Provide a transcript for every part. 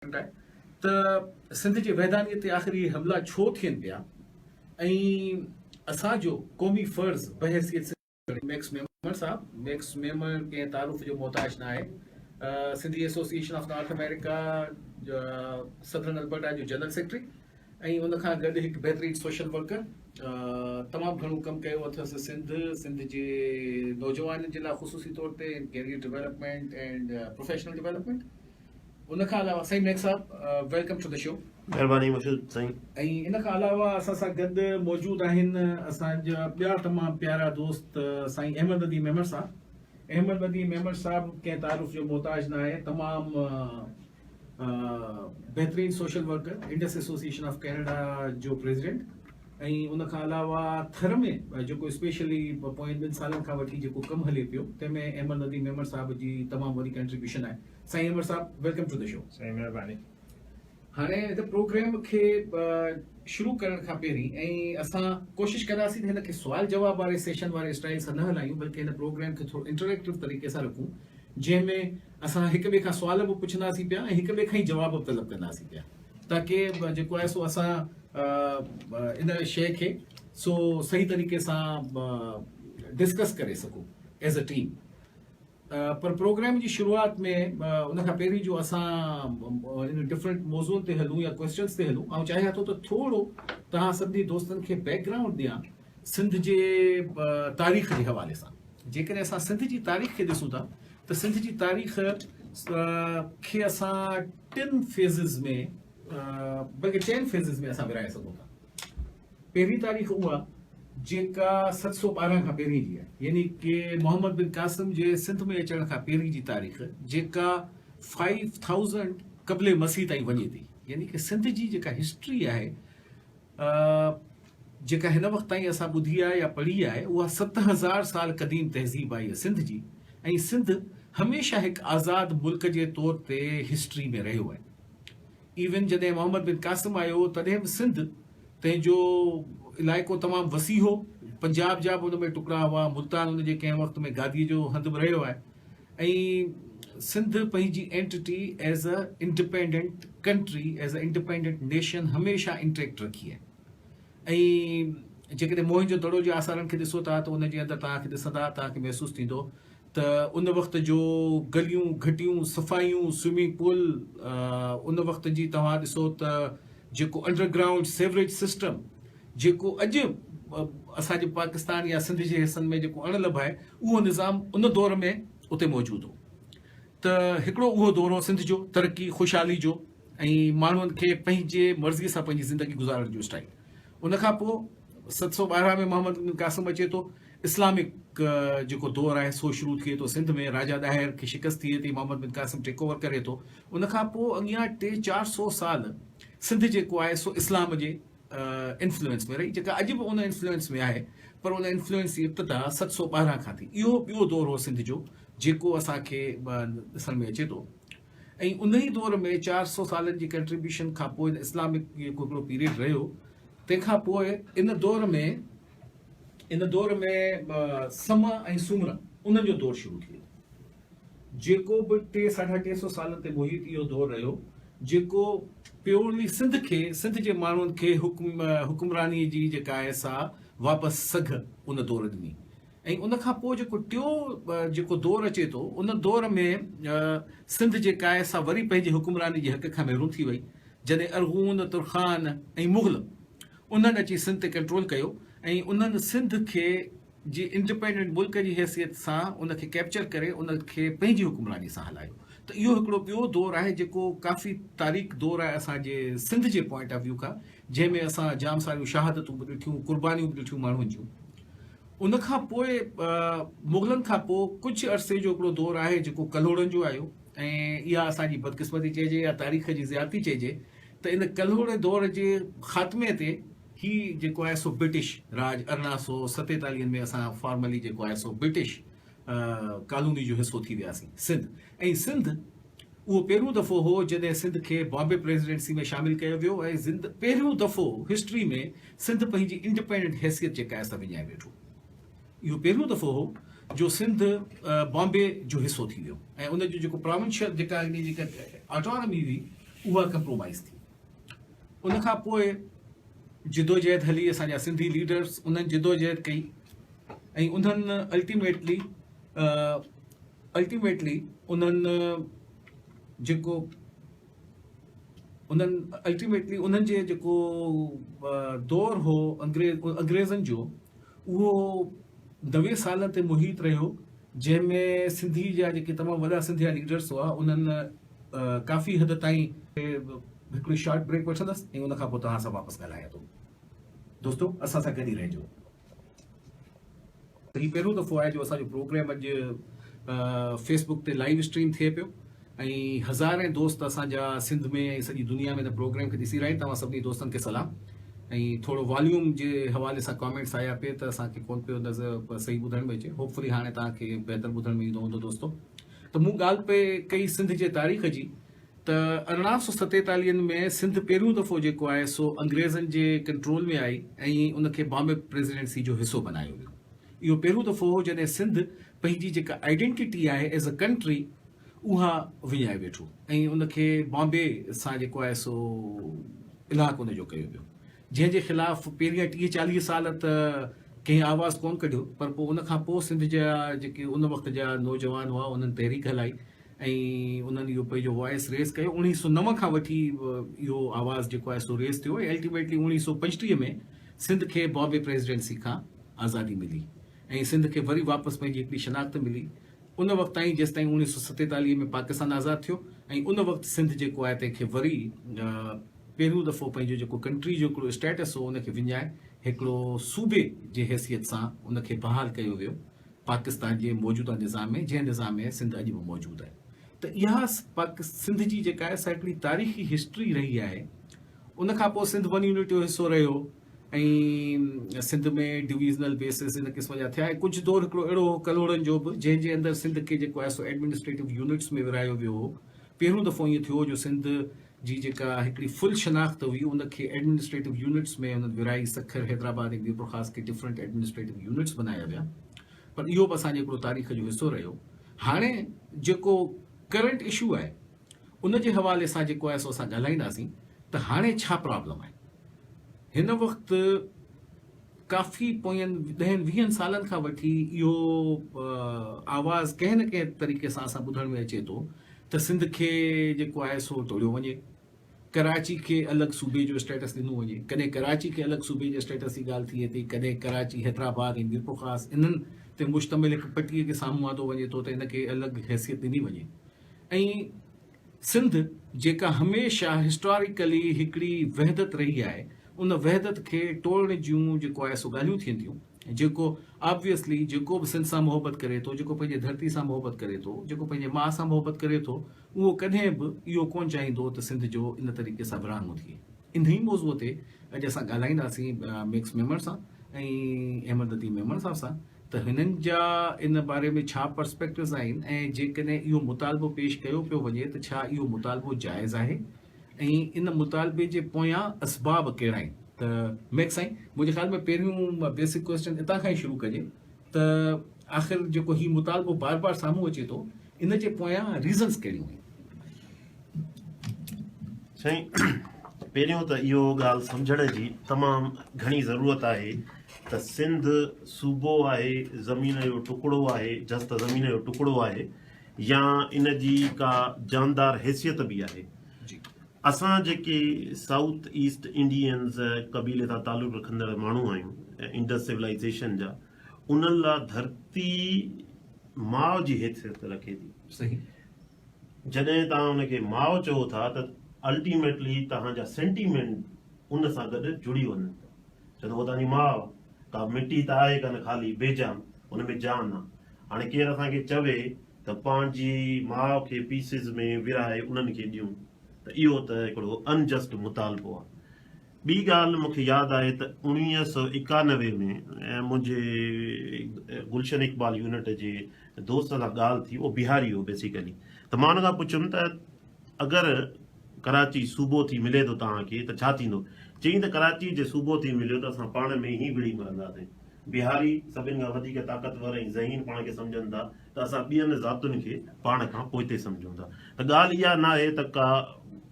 त सिंध जे वैधानियत ते आख़िर इहे हमला छो थियनि पिया ऐं असांजो क़ौमी फ़र्ज़ बहैसियत मैक्स मेमर साहब मैक्स मेमर कंहिं तारुफ़ जो मोहताज न आहे Sindhi association of north America southern Alberta जो जनरल सेक्रेटरी ऐं उन खां गॾु हिकु बहितरीनु सोशल वर्कर तमामु घणो कमु कयो अथसि सिंध जे नौजवाननि जे लाइ ख़ुसूसी तौर ते career development and professional development उन खां अलावा साईं मैक्स साहब वेलकम टू द शो। महिरबानी मशहूद साईं। ऐं इन खां अलावा असां सां गॾु मौजूदु आहिनि असांजा ॿिया तमामु प्यारा दोस्त साईं अहमद नदीम मेमर साहब। अहमद नदीम मेमर साहब कंहिं तारुफ़ जो मोहताज न आहे, तमामु बहितरीनु social worker, Indus association of Canada जो प्रेसिडेंट ऐं उन खां अलावा थर में जेको स्पेशली पोयनि 2 सालनि खां वठी जेको कमु हले पियो तंहिंमें अहमद नदीम मेमर साहब जी तमामु वॾी कंट्रीब्यूशन आहे। साईं अहमद साहब वेलकम टू द शो। साईं महिरबानी। हाणे हिन प्रोग्राम खे शुरू करण खां पहिरीं ऐं असां कोशिशि कंदासीं त हिन खे सुवाल जवाब वारे सेशन वारे स्टाइल सां न हलायूं, बल्कि हिन प्रोग्राम खे थोरो इंटरेक्टिव तरीक़े सां रखूं, जंहिंमें असां हिक ॿिए खां सुवाल बि पुछंदासीं पिया ऐं हिक ॿिए खां ई जवाब बि तलब कंदासीं पिया, ताकी जेको आहे सो असां इन शइ खे सो सही तरीक़े सां डिस्कस करे सघूं एज़ अ टीम। पर प्रोग्राम जी शुरूआत में उन खां पहिरीं जो असां इन डिफरेंट मौज़ूअनि ते हलूं या क्वेश्चन्स ते हलूं, ऐं चाहियां थो त थोरो तव्हां सभिनी दोस्तनि खे बैकग्राउंड ॾियां सिंध जे तारीख़ जे हवाले सां। जेकॾहिं असां सिंध जी तारीख़ खे ॾिसूं था त सिंध जी तारीख़ खे असां 3 फेज़िस में बल्कि 10 फेज़िस में असां विराए सघूं था। पहिरीं तारीख़ उहा जेका 712 खां पहिरीं जी आहे, यानी कि मोहम्मद बिन कासिम जे सिंध में अचण खां पहिरीं जी तारीख़, जेका 5000 क़ब्ल मसीह ताईं वञे थी। यानी कि सिंध जी जेका हिस्ट्री आहे जेका हिन वक़्त ताईं असां ॿुधी आहे या पढ़ी आहे, उहा 7000 साल क़दीम तहज़ीब आहे सिंध जी। ऐं सिंध हमेशह हिकु आज़ाद मुल्क जे तौर ते हिस्ट्री में रहियो आहे। इवन जॾहिं मोहम्मद बिन कासिम आयो तॾहिं बि सिंध तंहिंजो इलाइक़ो तमामु वसी हो, पंजाब जा बि उन में टुकड़ा हुआ, मुल्तान उन जे कंहिं वक़्त में गादीअ जो हंध बि रहियो आहे। ऐं सिंध पंहिंजी entity as a independent country, as a independent nation हमेशह इंटैक्ट रखी आहे। ऐं जेकॾहिं मोहन जो दड़ो जे आसारनि खे ॾिसो था त उन जे अंदरि तव्हांखे ॾिसंदा तव्हांखे महसूसु थींदो त उन वक़्त जो गलियूं घटियूं सफ़ाइयूं स्विमिंग पूल, उन वक़्त जी तव्हां ॾिसो त जेको अंडरग्राउंड सेवरेज सिस्टम जेको अॼु असांजे पाकिस्तान या सिंध जे हिसनि में जेको अणलभ आहे, उहो निज़ाम उन दौर में उते मौजूदु हो। त हिकिड़ो उहो दौर हो सिंध जो तरक़ी ख़ुशहाली जो ऐं माण्हुनि खे पंहिंजे मर्ज़ीअ सां पंहिंजी ज़िंदगी गुज़ारण जो स्टाइल। उन खां पोइ 712 में मोहम्मद बिन कासिम अचे थो, इस्लामिक जेको दौर आहे सो शुरू थिए थो सिंध में। राजा दाहिर खे शिकस्त थिए थी, मोहम्मद बिन कासिम टेक ओवर करे थो। उन खां पोइ अॻियां 300-400 साल सिंध जेको आहे सो इस्लाम जे इन्फ्लुएंस में रही, जेका अॼु बि उन इन्फ्लुएंस में आहे, पर उन इन्फ्लुएंस जी इब्तिदा 712 खां थी। इहो ॿियो दौर हो सिंध जो जेको असांखे ॾिसण में अचे थो। ऐं उन ई दौर में 400 सालनि जी कंट्रीब्यूशन खां पोइ इस्लामिक जेको हिकिड़ो पीरियड रहियो, तंहिंखां पोइ इन दौर में सम ऐं सुमर उन्हनि जो दौर शुरू थी वियो, जेको बि 300-350 सालनि ते मुहित इहो दौर रहियो, जेको प्योरली सिंध जे माण्हुनि खे हुकुमरानी जी जेका आहे सा वापसि सघ उन दौर ॾिनी। ऐं उन खां पोइ जेको टियों जेको दौर अचे थो, उन दौर में सिंध जेका आहे सा वरी पंहिंजी हुकुमरानी जे हक़ खां महिरूम थी वई, जॾहिं अरगून, तुर्खान ऐं मुग़ल उन्हनि अची सिंध ते कंट्रोल कयो ऐं उन्हनि सिंध खे जी इंडिपेंडेंट मुल्क जी हैसियत सां उनखे कैप्चर करे उनखे पंहिंजी हुकुमरानी सां हलायो। त इहो हिकिड़ो ॿियो दौर आहे जेको काफ़ी तारीख़ दौर आहे असांजे सिंध जे पॉइंट ऑफ व्यू खां, जंहिंमें असां जाम सारियूं शहादतूं बि ॾिठियूं, कुर्बानियूं बि ॾिठियूं माण्हुनि जूं। उन खां पोइ मुग़लनि खां पोइ कुझु अरसे जो हिकिड़ो दौर आहे जेको कल्होड़नि जो आयो, ऐं इहा असांजी बदकिस्मती चइजे या तारीख़ जी ज़्यादती चइजे त इन कल्होड़े दौर जे ख़ात्मे ते ही जेको आहे सो ब्रिटिश राज 1847 में असां फॉर्मली जेको आहे सो ब्रिटिश कॉलोनी जो हिसो थी वियासीं सिंध। ऐं सिंध उहो पहिरियों दफ़ो हो जॾहिं सिंध खे बॉम्बे प्रेसिडेंसी में शामिल कयो वियो ऐं पहिरियों दफ़ो हिस्ट्री में सिंध पंहिंजी इंडिपेंडेंट हैसियत जेका आहे सा विञाए वेठो। इहो पहिरियों दफ़ो हो जो सिंध बॉम्बे जो हिसो थी वियो ऐं उनजो जेको प्रोविंशियल जेका ऑटोनॉमी हुई उहा कंप्रोमाइज़ थी। उन खां पोइ जिदोजहद हली, असांजा सिंधी लीडर्स उन्हनि जिदोजहद कई ऐं उन्हनि अल्टीमेटली उन्हनि जे जेको दौर हो अंग्रेज़नि जो, उहो 90 सालनि ते मुहित रहियो, जंहिंमें सिंधी जा जेके तमामु वॾा सिंधिया लीडर्स हुआ उन्हनि काफ़ी हद ताईं हिकिड़ी शॉर्ट ब्रेक वठंदसि ऐं उन खां पोइ तव्हां सां वापसि ॻाल्हायां थो। दोस्तो, असां सां गॾु ई रहिजो। हीउ पहिरियों दफ़ो आहे जो असांजो प्रोग्राम अॼु फेसबुक ते लाइव स्ट्रीम थिए पियो ऐं हज़ारें दोस्त असांजा सिंध में ऐं सॼी दुनिया में हिन प्रोग्राम खे ॾिसी रहिया आहिनि। तव्हां सभिनी दोस्तनि खे सलाम। ऐं थोरो वॉल्यूम जे हवाले सां कॉमेंट्स आया पिए त असांखे कोन पियो नज़र सही ॿुधण में अचे। होपफुली हाणे तव्हांखे बहितर ॿुधण में ईंदो हूंदो दोस्तो। त मूं ॻाल्हि पे कई सिंध जे तारीख़ जी, त 1847 में सिंध पहिरियों दफ़ो जेको आहे सो अंग्रेज़नि जे कंट्रोल में आई ऐं उनखे बॉम्बे प्रेसिडेंसी जो हिसो बनायो वियो। इहो पहिरियों दफ़ो हो जॾहिं सिंध पंहिंजी जेका आइडेंटिटी आहे एज़ अ कंट्री उहा विञाए वेठो ऐं उनखे बॉम्बे सां जेको आहे सो इलाक़ो उनजो कयो वियो, जंहिंजे ख़िलाफ़ पहिरियां 30-40 साल त कंहिं आवाज़ कोन कढियो, पर पोइ उन खां पोइ सिंध जा जेके उन वक़्त जा नौजवान हुआ उन्हनि तहरीक हलाई ऐं उन्हनि इहो पंहिंजो वॉइस रेस कयो। 1909 खां वठी इहो आवाज़ जेको आहे सो रेस थियो ऐं अल्टीमेटली 1935 में सिंध खे बॉम्बे प्रेसिडेंसी खां आज़ादी मिली ऐं सिंध खे वरी वापसि पंहिंजी हिकिड़ी शनाख़्त मिली। उन वक़्त ताईं जेसि ताईं 1947 में पाकिस्तान आज़ादु थियो ऐं उन वक़्तु सिंध जेको आहे तंहिंखे वरी पहिरियों दफ़ो पंहिंजो जेको कंट्री जो हिकिड़ो स्टेटस हो उनखे विञाए हिकिड़ो सूबे जे हैसियत सां उनखे बहाल कयो वियो पाकिस्तान जे मौजूदा निज़ाम में, जंहिं निज़ाम में सिंध अॼु बि मौजूदु आहे। त इहा सिंध जी जेका आहे सा हिकिड़ी तारीख़ी हिस्ट्री रही आहे। उन खां पोइ सिंध वन यूनिट जो हिसो रहियो ऐं सिंध में डिविज़नल बेसिस इन क़िस्म जा थिया। कुझु दौर हिकिड़ो अहिड़ो हो कलोड़नि जो बि, जंहिंजे अंदरि सिंध खे जेको आहे सो एडमिनिस्ट्रेटिव यूनिट्स में विरायो वियो हो। पहिरियों दफ़ो ईअं थियो जो सिंध जी जेका हिकिड़ी फुल शनाख़्त हुई उनखे एडमिनिस्ट्रेटिव यूनिट्स में उन्हनि विराई। सखर, हैदराबाद ऐं ॿियो ख़ासि के डिफरेंट एडमिनिस्ट्रेटिव यूनिट्स बनाया विया, पर इहो बि असांजे हिकिड़ो तारीख़ जो हिसो रहियो। हाणे जेको करंट इशू आहे उन जे हवाले सां जेको आहे सो असां ॻाल्हाईंदासीं त हाणे छा प्रॉब्लम आहे। हिन वक़्तु काफ़ी पोयनि 10-20 सालनि खां वठी इहो आवाज़ कंहिं न कंहिं तरीक़े सां असां ॿुधण में अचे थो त सिंध खे जेको आहे सो तोड़ियो वञे, कराची खे अलॻि सूबे जो स्टेटस ॾिनो वञे। कॾहिं कराची खे अलॻि सूबे जे स्टेटस जी ॻाल्हि थिए थी, कॾहिं कराची, हैदराबाद ऐं मीरपुर ख़ासि इन्हनि ते मुश्तमिल हिकु पटीअ खे साम्हूं आंदो वञे थो त इनखे अलॻि हैसियत ॾिनी वञे। ऐं सिंध जेका हमेशह हिस्टोरिकली हिकिड़ी वहदत रही आहे, उन वहदत खे तोड़ण जूं जेको आहे सो ॻाल्हियूं थियनि थियूं। जेको ऑब्वियसली जेको बि सिंध सां मोहबत करे थो, जेको पंहिंजे धरती सां मोहबत करे थो, जेको पंहिंजे माउ सां मोहबत करे थो, उहो कॾहिं बि इहो कोन चाहींदो त सिंध जो इन तरीक़े सां विरहाङो थिए। इन ई मौज़ूअ ते अॼु असां ॻाल्हाईंदासीं मिक्स मेमर सां ऐं अहमद अतीम मेमन साहब सां त हिननि जा इन बारे में छा पर्सपेक्टिव्स आहिनि ऐं जेकॾहिं इहो मुतालबो पेश कयो पियो वञे त छा इहो मुतालबो जाइज़ आहे ऐं इन मुतालबे जे पोयां असबाब कहिड़ा आहिनि। त मैक्स साईं, मुंहिंजे ख़्याल में पहिरियों बेसिक क्वेश्चन हितां खां ई शुरू कजे त आख़िर जेको हीउ मुतालबो बार बार साम्हूं अचे थो, इन जे पोयां रीज़न्स कहिड़ियूं आहिनि? साईं, पहिरियों त इहो ॻाल्हि सम्झण जी तमामु घणी ज़रूरत आहे त सिंध सूबो आहे, ज़मीन जो टुकड़ो आहे, जस्त ज़मीन जो टुकड़ो आहे या इन जी का जानदार हैसियत बि आहे। असां जेके साउथ ईस्ट इंडियंस कबीले सां तालुक़ रखंदड़ माण्हू आहियूं इंडस सिविलाइज़ेशन जा, उन्हनि लाइ धरती माउ जी हैसियत रखे थी। सही। जॾहिं तव्हां उनखे माउ चओ था त अल्टीमेटली तव्हांजा सेंटीमेंट उन सां गॾु जुड़ी वञनि था। छो त उहो तव्हांजी माउ का मिटी त आहे कान ख़ाली बेजान, उन में जान आहे। हाणे केरु असांखे चवे त पंहिंजी माउ खे पीसिस में विराए उन्हनि खे ॾियूं, त इहो त हिकिड़ो अनजस्ट मुतालबो आहे। ॿी ॻाल्हि मूंखे यादि आहे त 1991 में मुंहिंजे गुलशन इक़बाल यूनिट जे दोस्त सां ॻाल्हि थी, उहो बिहारी हो बेसिकली। त मां हुन खां पुछियुमि त अगरि कराची सूबो थी मिले थो तव्हांखे त छा थींदो? चई त कराची जे सूबो थी मिलियो त असां पाण में ई विड़ी मरंदासीं। बिहारी सभिनि खां वधीक ताक़तवर ऐं ज़हीन पाण खे सम्झनि था, त असां ॿियनि ज़ातुनि खे पाण खां पोइते सम्झूं था। त ॻाल्हि इहा न आहे त का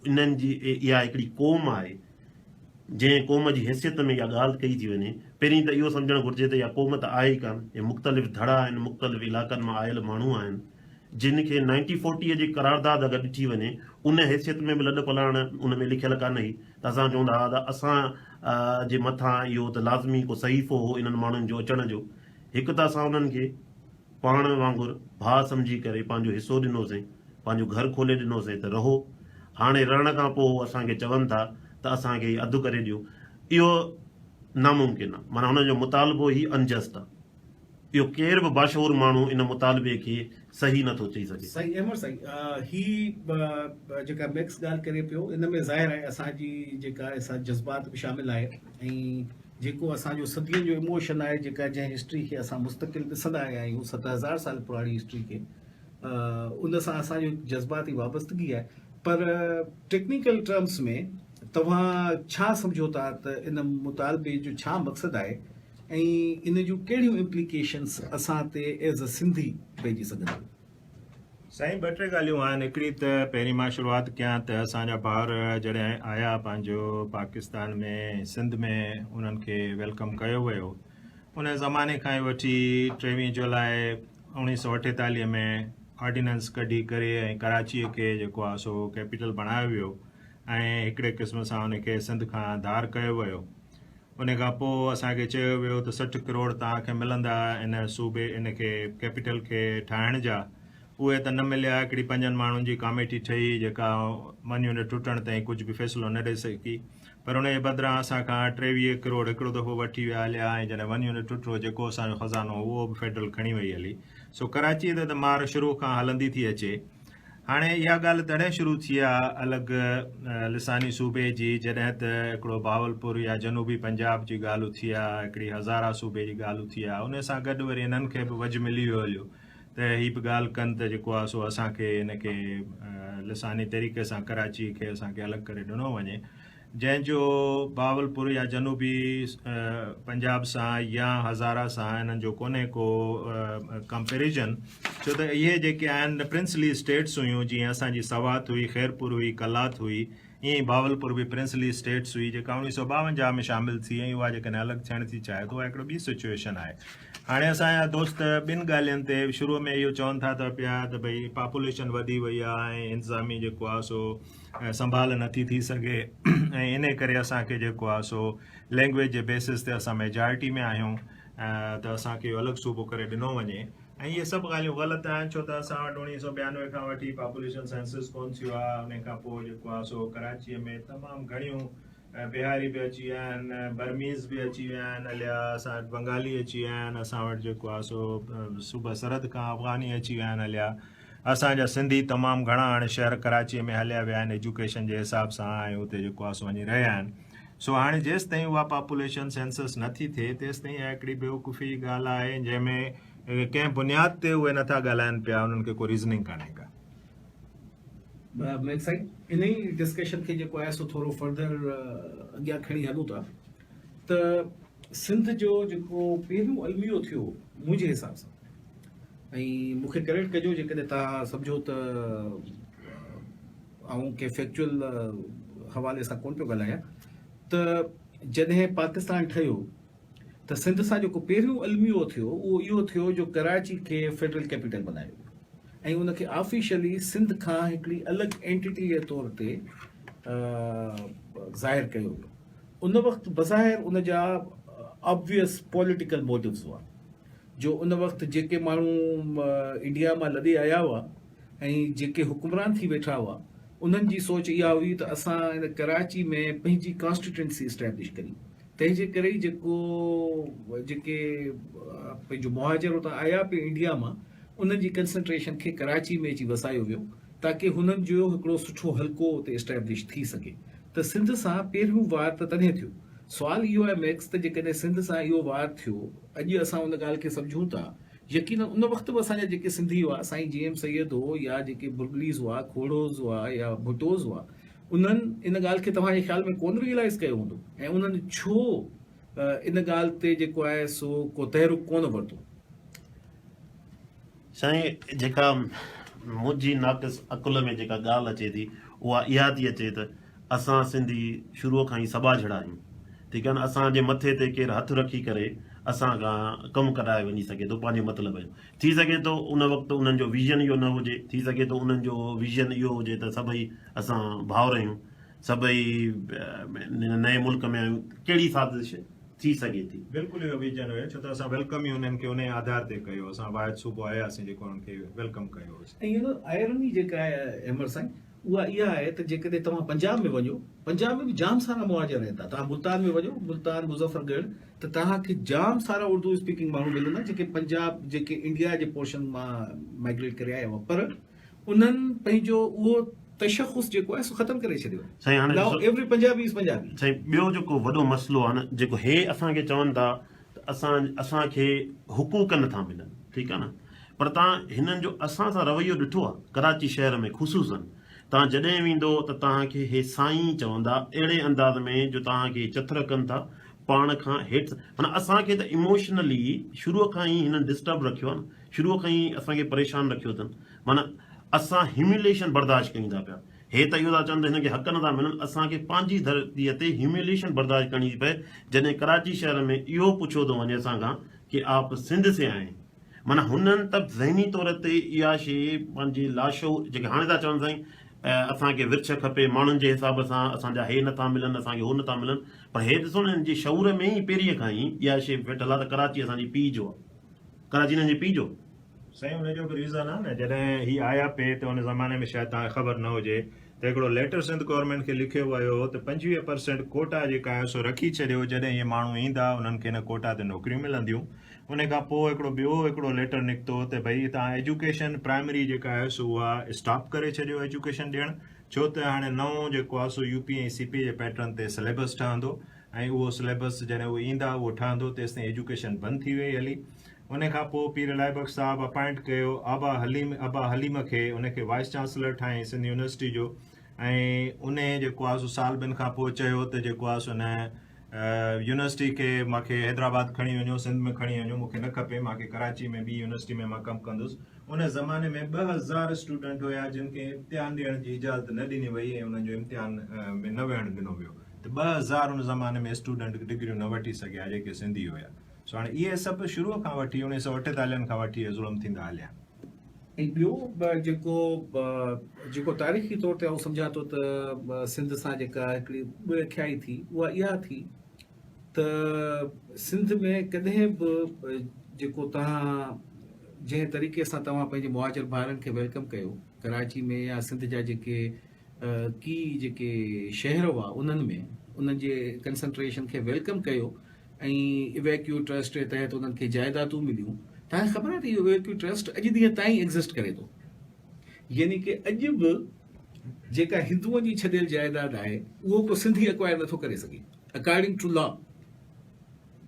इन्हनि जी इहा हिकिड़ी क़ौम आहे जंहिं क़ौम जी हैसियत में इहा ॻाल्हि कई थी वञे, पहिरीं त इहो सम्झणु घुरिजे त इहा क़ौम त आहे ई कान, इहे मुख़्तलिफ़ धड़ा आहिनि, मुख़्तलिफ़ इलाइक़नि मां आयल माण्हू आहिनि जिन खे 1940 जी करारदाद अगरि ॾिठी वञे उन हैसियत में बि लॾ पलाण उन में लिखियल कान हुई त असां चवंदा हुआ त असां जे मथां इहो त लाज़मी को सहीफ़ो हो इन्हनि माण्हुनि जो अचण जो। हिकु त असां उन्हनि खे पाण वांगुरु भाउ सम्झी करे पंहिंजो हिसो ॾिनोसीं, पंहिंजो घर खोले ॾिनोसीं त रहो। हाणे रहण खां पोइ असांखे चवनि था त असांखे अधु करे ॾियो, इहो नामुमकिन आहे। माना हुनजो मुतालबो ई अनजस्ट आहे। इहो केर बि बाशूर माण्हू इन मुतालबे खे सही नथो चई सघे। सही अहमद साईं, ही जेका मैक्स ॻाल्हि करे पियो इन में ज़ाहिर आहे असांजी जेका असां जज़्बात बि शामिल आहे ऐं जेको असांजो सदियुनि जो इमोशन आहे, जेका जंहिं हिस्ट्री खे असां मुस्तक़िल ॾिसंदा आया आहियूं 70,000 साल पुराणी हिस्ट्री खे, उन सां असांजो जज़्बाती वाबस्तगी आहे। पर टेक्निकल टर्म्स में तव्हां छा सम्झो था त इन मुतालबे जो छा मक़सदु आहे ऐं इन जूं कहिड़ियूं इम्प्लीकेशन्स असां ते एज़ अ सिंधी पइजी सघनि? साईं, ॿ टे ॻाल्हियूं आहिनि। हिकिड़ी त पहिरीं मां शुरूआति कयां त असांजा भाउर जॾहिं आया पंहिंजो पाकिस्तान में सिंध में, उन्हनि खे वेलकम कयो वियो। उन ज़माने खां ई वठी 23 जुलाई 1948 में ऑर्डिनेंस कढी करे ऐं कराचीअ खे जेको आहे सो कैपिटल बणायो वियो ऐं हिकिड़े क़िस्म सां उनखे सिंध खां धार कयो वियो। उन खां पोइ असांखे चयो वियो त 60 करोड़ तव्हांखे मिलंदा इन सूबे इन खे कैपिटल खे ठाहिण जा। उहे त न मिलिया। हिकिड़ी 5 माण्हुनि जी कमेटी ठही जेका मञियूं न टुटण ताईं कुझु बि फ़ैसिलो न ॾेई सघी, पर उन जे बदिरां असांखां 23 करोड़ हिकिड़ो दफ़ो वठी विया हलिया ऐं जॾहिं वञियूं न टुटो जेको असांजो ख़ज़ानो उहो बि फेडरल खणी वई हली। सो कराचीअ ते त मार शुरू खां हलंदी थी अचे। हाणे इहा ॻाल्हि तॾहिं शुरू थी आहे अलॻि लिसानी सूबे जी, जॾहिं त हिकिड़ो बावलपुर या जनूबी पंजाब जी ॻाल्हि उथी आहे, हिकिड़ी हज़ारा सूबे जी ॻाल्हि उथी आहे। उन सां गॾु वरी इन्हनि खे बि वझ मिली वियो हलियो त हीअ बि ॻाल्हि कनि त जेको आहे सो असांखे इनखे लिसानी तरीक़े सां कराची खे असांखे अलॻि करे ॾिनो वञे, जंहिंजो बावलपुर या जनूबी पंजाब सां या हज़ारा सां इन्हनि जो कोन्हे को कंपेरिजन। छो त इहे जेके आहिनि प्रिंसली स्टेट्स हुयूं, जीअं असांजी सवात हुई, खैरपुर हुई, कलात हुई, ईअं ई बावलपुर बि प्रिंसली स्टेट्स हुई जेका 1952 में शामिल थी ऐं उहा जेकॾहिं अलॻि थियण थी चाहे त उहा हिकिड़ो ॿी सिचुएशन आहे। हाणे असांजा दोस्त ॿिनि ॻाल्हियुनि ते शुरूअ में इहो चवनि था त पिया त भई पॉपुलेशन वधी वई आहे ऐं इंतिज़ामी जेको आहे सो संभाल नथी थी सघे ऐं इन करे असांखे जेको आहे सो लैंग्वेज जे बेसिस ते असां मेजॉरिटी में आहियूं त असांखे अलॻि सूबो करे ॾिनो वञे। ऐं इहे सभु ॻाल्हियूं ग़लति आहिनि, छो त असां वटि 1992 खां वठी पॉपुलेशन सेंसस कोन थियो आहे। उन खां पोइ जेको आहे सो कराचीअ में तमामु घणियूं बिहारी बि अची विया आहिनि, बर्मीज़ बि अची विया आहिनि हलिया, असां वटि बंगाली अची विया आहिनि, असां वटि जेको आहे सो सूबा सरहद खां अफ़गानी अची विया आहिनि हलिया, असांजा सिंधी तमामु घणा हाणे शहर कराचीअ में हलिया विया आहिनि एजुकेशन जे हिसाब सां ऐं उते जेको आहे सो वञी रहिया आहिनि। सो हाणे जेसि ताईं उहा पॉपुलेशन सेंसस नथी थिए तेसि ताईं हिकिड़ी बेवकूफ़ी ॻाल्हि आहे जंहिंमें कंहिं बुनियाद ते उहे नथा ॻाल्हाइनि पिया, उन्हनि खे कोई रीज़निंग कान्हे का। इन ई डिस्कशन खे जेको आहे सो थोरो फर्दर अॻियां खणी हलूं था त सिंध जो जेको पहिरियों अलमियो थियो मुंहिंजे हिसाब सां, ऐं मूंखे करेक्ट कजो जेकॾहिं तव्हां सम्झो त ऐं कंहिं फैक्चुअल हवाले सां कोन पियो ॻाल्हायां, त जॾहिं पाकिस्तान ठहियो त सिंध सां जेको पहिरियों अलमियो थियो उहो इहो थियो जो कराची खे फेडरल कैपिटल बनायो ऐं उनखे ऑफिशियली सिंध खां हिकिड़ी अलॻि एंटिटी जे तौर ते ज़ाहिर कयो वियो। उन वक़्तु बज़ाहिर उन जा ऑब्वियस पॉलिटिकल मोटिव्स हुआ, जो उन वक़्तु जेके माण्हू इंडिया मां लॾे आया हुआ ऐं जेके हुकुमरान थी वेठा हुआ उन्हनि जी सोच इहा हुई त असां इन कराची में पंहिंजी कॉन्स्टिट्यूंसी इस्टेब्लिश करी। तंहिंजे करे ई जेके पंहिंजो मुहाजिर उतां आया पिए इंडिया मां, उन्हनि जी कंसंट्रेशन खे कराची में अची वसायो वियो ताकी हुननि जो हिकिड़ो सुठो हल्को उते इस्टेब्लिश थी सघे। त सिंध सां पहिरियों वार त तॾहिं थियो। सुवाल इहो आहे मैक्स त जेकॾहिं सिंध सां इहो वार थियो, अॼु असां उन ॻाल्हि खे सम्झूं था, यकीन उन वक़्तु बि असांजा जेके सिंधी हुआ, साईं जी एम सैयद हो या जेके बुर्गलीज़ हुआ, खोड़ोज़ हुआ या भुटोज़ हुआ, उन्हनि इन ॻाल्हि खे तव्हांजे ख़्याल में कोन रियलाइज़ कयो हूंदो ऐं उन्हनि छो इन ॻाल्हि ते जेको आहे सो को तहरुक कोन वरितो? साईं, जेका मुंहिंजी नाक़िस अकुल में जेका ॻाल्हि अचे थी उहा इहा थी अचे त असां सिंधी शुरूअ खां ई सबा जहिड़ा आहियूं, ठीकु आहे न। असांजे मथे ते केरु हथु रखी करे असां खां कमु कराए वञी सघे थो पंहिंजे मतिलब जो। थी सघे थो उन वक़्तु उन्हनि जो विज़न इहो न हुजे, थी सघे थो उन्हनि जो विज़न इहो हुजे त सभई असां भाउर आहियूं, सभई नए मुल्क में आहियूं, कहिड़ी साज़िश थी सघे थी। बिल्कुलु इहो विजन हुयो, छो त असां वेलकम ई उन्हनि खे उन आधार ते कयो, असां वाहिद सुबुह आयासीं जेको उन्हनि खे वेलकम कयो होसीं। ऐं इहो आयरनी जेका आहे अहमद साईं, उहा इहा आहे त जेकॾहिं तव्हां पंजाब में वञो, पंजाब में बि जाम सारा मुहाजिर रहनि था। तव्हां मुल्तान में वञो, मुल्तान मुज़फ़रगढ़, त तव्हांखे जाम सारा उर्दू स्पीकिंग माण्हू मिलंदा जेके पंजाब, जेके इंडिया जे पोर्शन मां माइग्रेट करे आया हुआ, पर उन्हनि पंहिंजो उहो तशख़ुस जेको आहे सो ख़तमु करे छॾियो। साईं हाणे now every Punjabi is Punjabi. साईं ॿियो जेको वॾो मसइलो आहे न, जेको हे असांखे चवनि था त असांखे हुकूक नथा मिलनि, ठीकु आहे न, पर तव्हां हिननि जो असां सां रवैयो ॾिठो आहे कराची शहर में ख़ुशूसन। तव्हां जॾहिं वेंदो त तव्हांखे हे साईं चवंदा अहिड़े अंदाज़ में जो तव्हांखे चथर कनि था पाण खां हेठि। माना असांखे त इमोशनली शुरूअ खां ई हिननि डिस्टर्ब रखियो आहे न, शुरूअ खां ई असांखे परेशान रखियो अथनि। माना असां ह्यूमिलेशन बर्दाश्त कयूं था पिया। हे त इहो था चवनि त हिनखे हक़ नथा मिलनि, असांखे पंहिंजी धरतीअ ते ह्यूमिलेशन बर्दाश्त करणी थी पए। जॾहिं कराची शहर में इहो पुछियो थो वञे असां खां कि आप सिंध से आए, माना हुननि त ज़हनी तौर ते इहा शइ पंहिंजी लाशो जेके हाणे था चवनि साईं असांखे विर्छ खपे माण्हुनि जे हिसाब सां, असांजा हे नथा मिलनि, असांखे हो नथा मिलनि, पर हे ॾिसो न हिन जे शऊर में ई पहिरीं खां ई इहा शइ वेठल आहे त कराची असांजी पीउ जो आहे, कराची हिननि जे पीउ जो। साईं हुनजो बि रीज़न आहे न, जॾहिं ही आया पे त हुन ज़माने में शायदि तव्हांखे ख़बर न हुजे त हिकिड़ो लेटर सिंध गवर्नमेंट खे लिखियो वियो त 25% कोटा जेका आहे सो रखी छॾियो, जॾहिं इहे माण्हू ईंदा उन्हनि खे हिन कोटा ते नौकरियूं मिलंदियूं। उन खां पोइ हिकिड़ो लेटर निकितो त भई तव्हां एजुकेशन प्राइमरी जेका आहे सो उहा स्टॉप करे छॾियो एजुकेशन ॾियणु, छो त हाणे नओं जेको आहे सो यूपी ऐं सीपी जे पैटर्न ते सिलेबस ठहंदो ऐं उहो सिलेबस जॾहिं उहे ईंदा उहो ठहंदो, तेसि ताईं एजुकेशन बंदि थी वई हली। उन खां पोइ पीर अलाई बख्श साहब अपॉइंट कयो अबा हलीम खे, उनखे वाइस चांसलर ठाहियईं सिंध यूनिवर्सिटी जो, ऐं उन जेको आहे सो साल ॿिनि खां पोइ चयो त जेको आहे सो न यूनिवर्सिटी खे मूंखे हैदराबाद खणी वञो, सिंध में खणी वञो, मूंखे न खपे, मूंखे कराची में ॿी यूनिवर्सिटी में मां कमु कंदुसि। उन ज़माने में 2000 स्टूडेंट हुया जिन खे इम्तिहान ॾियण जी इजाज़त न ॾिनी वई ऐं उन्हनि जो इम्तिहान में न वेहणु ॾिनो वियो, त 2000 उन ज़माने में स्टूडेंट डिग्रियूं न वठी सघिया जेके सिंधी हुया। सो हाणे इहे सभु शुरूअ खां वठी 1948 खां वठी इहे ज़ुल्म थींदा हलिया। ऐं ॿियो जेको तारीख़ी तौर ते आउं सम्झां थो त सिंध सां जेका हिकिड़ी ॿिखियाई थी उहा इहा थी त सिंध में कॾहिं बि जेको तव्हां जंहिं तरीक़े सां तव्हां पंहिंजे मुहाजिर भाउरनि खे वेलकम कयो कराची में या सिंध जा जेके शहर हुआ उन्हनि में उन्हनि जे कंसंट्रेशन खे वेलकम कयो ऐं इवैक्यू ट्रस्ट जे तहत उन्हनि खे जाइदादूं मिलियूं। तव्हांखे ख़बर आहे त इहो इवैक्यू ट्रस्ट अॼु ॾींहं ताईं एग्ज़िस्ट करे थो, यानी कि अॼु बि जेका हिंदुअनि जी छॾियल जाइदाद आहे उहो को सिंधी एक्वायर नथो करे सघे according to law,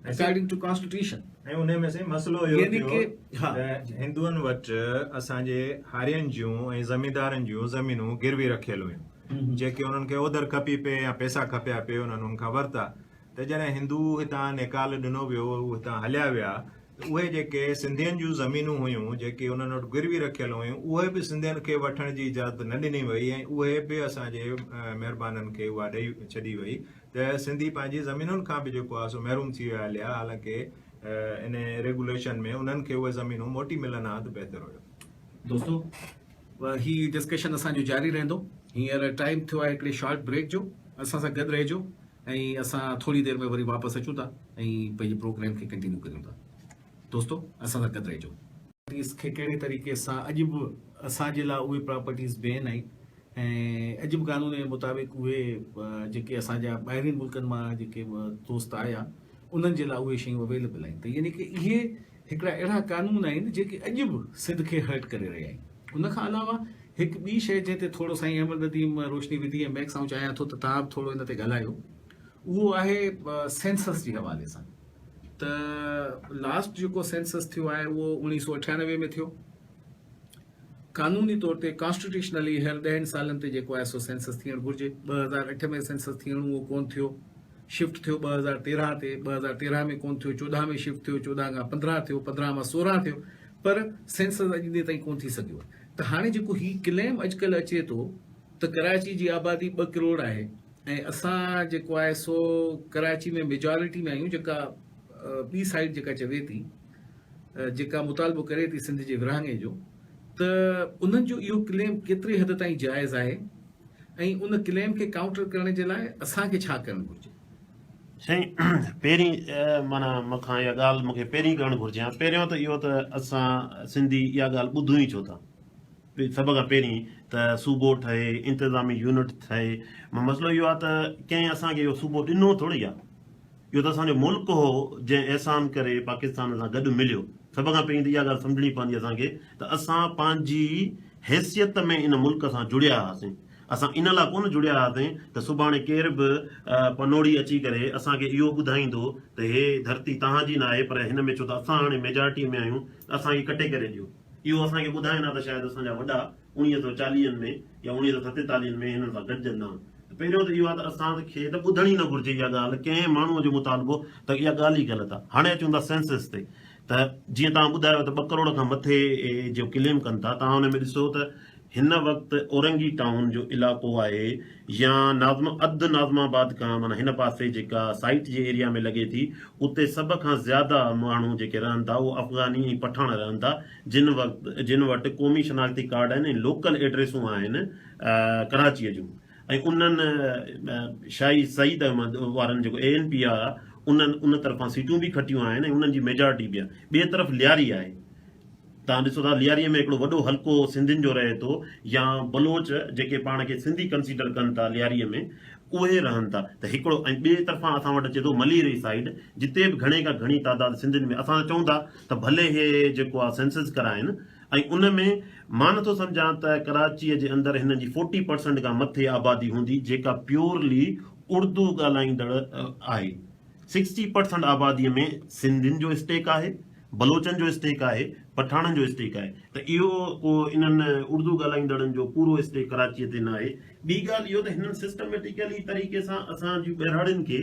according to constitution. ऐं उन में से मसइलो इहो थियो त हिंदुअनि वटि असांजे हारियुनि जूं ऐं ज़मींदारनि जूं ज़मीनूं गिरवी रखियल हुयूं, जेके उन्हनि खे ओधर खपी पे या पैसा खपिया पे उन्हनि उनखां वरिता। त जॾहिं हिंदू हितां निकाल ॾिनो वियो, हितां हलिया विया, उहे जेके सिंधियुनि जूं ज़मीनूं हुयूं जेके उन्हनि वटि गिरवी रखियल हुयूं उहे बि सिंधियुनि खे वठण जी इजाज़त न ॾिनी वई ऐं उहे बि असांजे महिरबाननि खे उहा ॾेई छॾी वई त सिंधी पंहिंजी ज़मीनुनि खां बि जेको आहे सो महरूम थी विया हलिया। हालांकि इन रेगुलेशन में उन्हनि खे उहे ज़मीनूं मोटी मिलनि हा त बहितर हुयो। दोस्तो ही डिस्कशन असांजो जारी रहंदो। हींअर टाइम थियो आहे हिकिड़े शॉर्ट ब्रेक जो, असां सां गॾु रहिजो ऐं असां थोरी देरि में वरी वापसि अचूं था ऐं पंहिंजे प्रोग्राम खे कंटिन्यू करियूं था। दोस्तो असां सां गॾु रहिजो। प्रॉपर्टीज़ खे कहिड़े तरीक़े सां अॼु बि असांजे लाइ उहे प्रॉपर्टीज़ बैन आहिनि ऐं अॼु बि कानून जे मुताबिक़ उहे जेके असांजा ॿाहिरिनि मुल्कनि मां जेके दोस्त आया उन्हनि जे लाइ उहे शयूं अवेलेबल आहिनि। त यानी कि इहे हिकिड़ा अहिड़ा कानून आहिनि जेके अॼु बि सिंध खे हर्ट करे रहिया आहिनि। उनखां अलावा हिकु ॿी शइ जंहिं ते थोरो साईं अहमद नदीम रोशनी विधी ऐं मैक्स आउं चाहियां थो त तव्हां बि थोरो हिन ते ॻाल्हायो, उहो आहे सेंसस जे हवाले सां। त लास्ट जेको सेंसस थियो आहे उहो 1998 में थियो। कानूनी तौर ते कॉन्स्टिट्यूशनली हर 10 सालनि ते जेको आहे सो सेंसस थियणु घुरिजे। 2008 में सेंसस थियणो उहो कोन थियो, शिफ्ट थियो 2013 ते, 2013 में कोन थियो, 14 में शिफ्ट थियो, 14 खां 15 थियो, 15 मां 16 थियो, पर सेंसस अॼु ॾींहं ताईं कोन थी सघियो। त हाणे जेको ही क्लेम अॼुकल्ह अचे थो त कराची जी आबादी 2 करोड़ आहे ऐं असां जेको आहे सो कराची में मेजॉरिटी में आहियूं, जेका ॿी साइड जेका चवे थी, जेका मुतालबो करे थी सिंध जे विरहाङे जो, त उन्हनि जो इहो क्लेम केतिरे हद ताईं जाइज़ आहे ऐं उन क्लेम खे काउंटर करण जे लाइ असांखे छा करणु घुरिजे? साईं पहिरीं माना मूंखां इहा ॻाल्हि मूंखे पहिरीं करणु घुरिजे। पहिरियों त इहो त असां सिंधी इहा ॻाल्हि ॿुधूं ई छो था, सभ खां पहिरीं त सूबो ठहे, इंतिज़ामी यूनिट ठहे। मसइलो इहो आहे त कंहिं असांखे इहो सूबो ॾिनो थोरी आहे, इहो त असांजो मुल्क हो जंहिं अहसान करे पाकिस्तान सां गॾु मिलियो। सभ खां पहिरीं त इहा ॻाल्हि सम्झणी पवंदी असांखे त असां पंहिंजी हैसियत में इन मुल्क सां जुड़िया हुआसीं। असां इन लाइ कोन जुड़िया हुआसीं त सुभाणे केर बि पनोड़ी अची करे असांखे इहो ॿुधाईंदो त हे धरती तव्हांजी न आहे, पर हिन में छो त असां हाणे मेजॉरिटी में आहियूं त असांखे कटे करे ॾियो। इहो असांखे ॿुधाइनि हा त शायदि असांजा वॾा 1940 में या 1947 में हिननि सां गॾिजंदा। पहिरियों त इहो आहे त असांखे त ॿुधणी न घुरिजे इहा ॻाल्हि कंहिं माण्हूअ जो मुतालबो, त इहा ॻाल्हि ई ग़लति आहे। हाणे अचूं था सेंसस ते, त जीअं तव्हां ॿुधायो त 2 करोड़ खां मथे जो क्लेम कनि था, तव्हां हुन में ॾिसो त हिन वक़्तु औरंगी टाउन जो इलाइक़ो आहे या अधु नाज़माबाद खां माना हिन पासे जेका साइट जे एरिया में लॻे थी, उते सभ खां ज़्यादा माण्हू जेके रहनि था उहे अफ़गानी ऐं पठान रहनि था, जिन वटि क़ौमी शनाख़ती कार्ड आहिनि, लोकल एड्रेसूं आहिनि कराचीअ जूं। ऐं उन्हनि शाही सईद वारनि जेको ANP आहे उन्हनि उन तरफ़ां सीटूं बि खटियूं आहिनि ऐं उन्हनि जी मेजॉरिटी बि आहे। ॿिए तरफ़ लियारी आहे, तव्हां ॾिसो था लियारीअ में हिकिड़ो वॾो हल्को सिंधियुनि जो रहे थो, या बलोच जेके पाण खे सिंधी कंसीडर कनि था लियारीअ में, उहे रहनि था। त हिकिड़ो ऐं ॿिए तरफ़ां असां वटि अचे थो मलीरी साइड, जिते बि घणे खां घणी तादाद सिंधियुनि में। असां चऊं था त भले हे जेको आहे सेंसस कराइनि, ऐं उन में मां नथो सम्झां त कराचीअ जे अंदरि हिन जी 40% खां मथे आबादी हूंदी जेका प्योरली उर्दू ॻाल्हाईंदड़ आहे। 60% आबादीअ में सिंधियुनि जो स्टेक आहे, बलोचनि जो स्टेक आहे, पठाणनि जो स्टेक आहे। त इहो को इन्हनि उर्दू ॻाल्हाईंदड़नि जो पूरो स्टेक कराचीअ ते न आहे। ॿी ॻाल्हि इहो त हिननि सिस्टमेटिकली तरीक़े सां असांजी ॿहिराड़ियुनि खे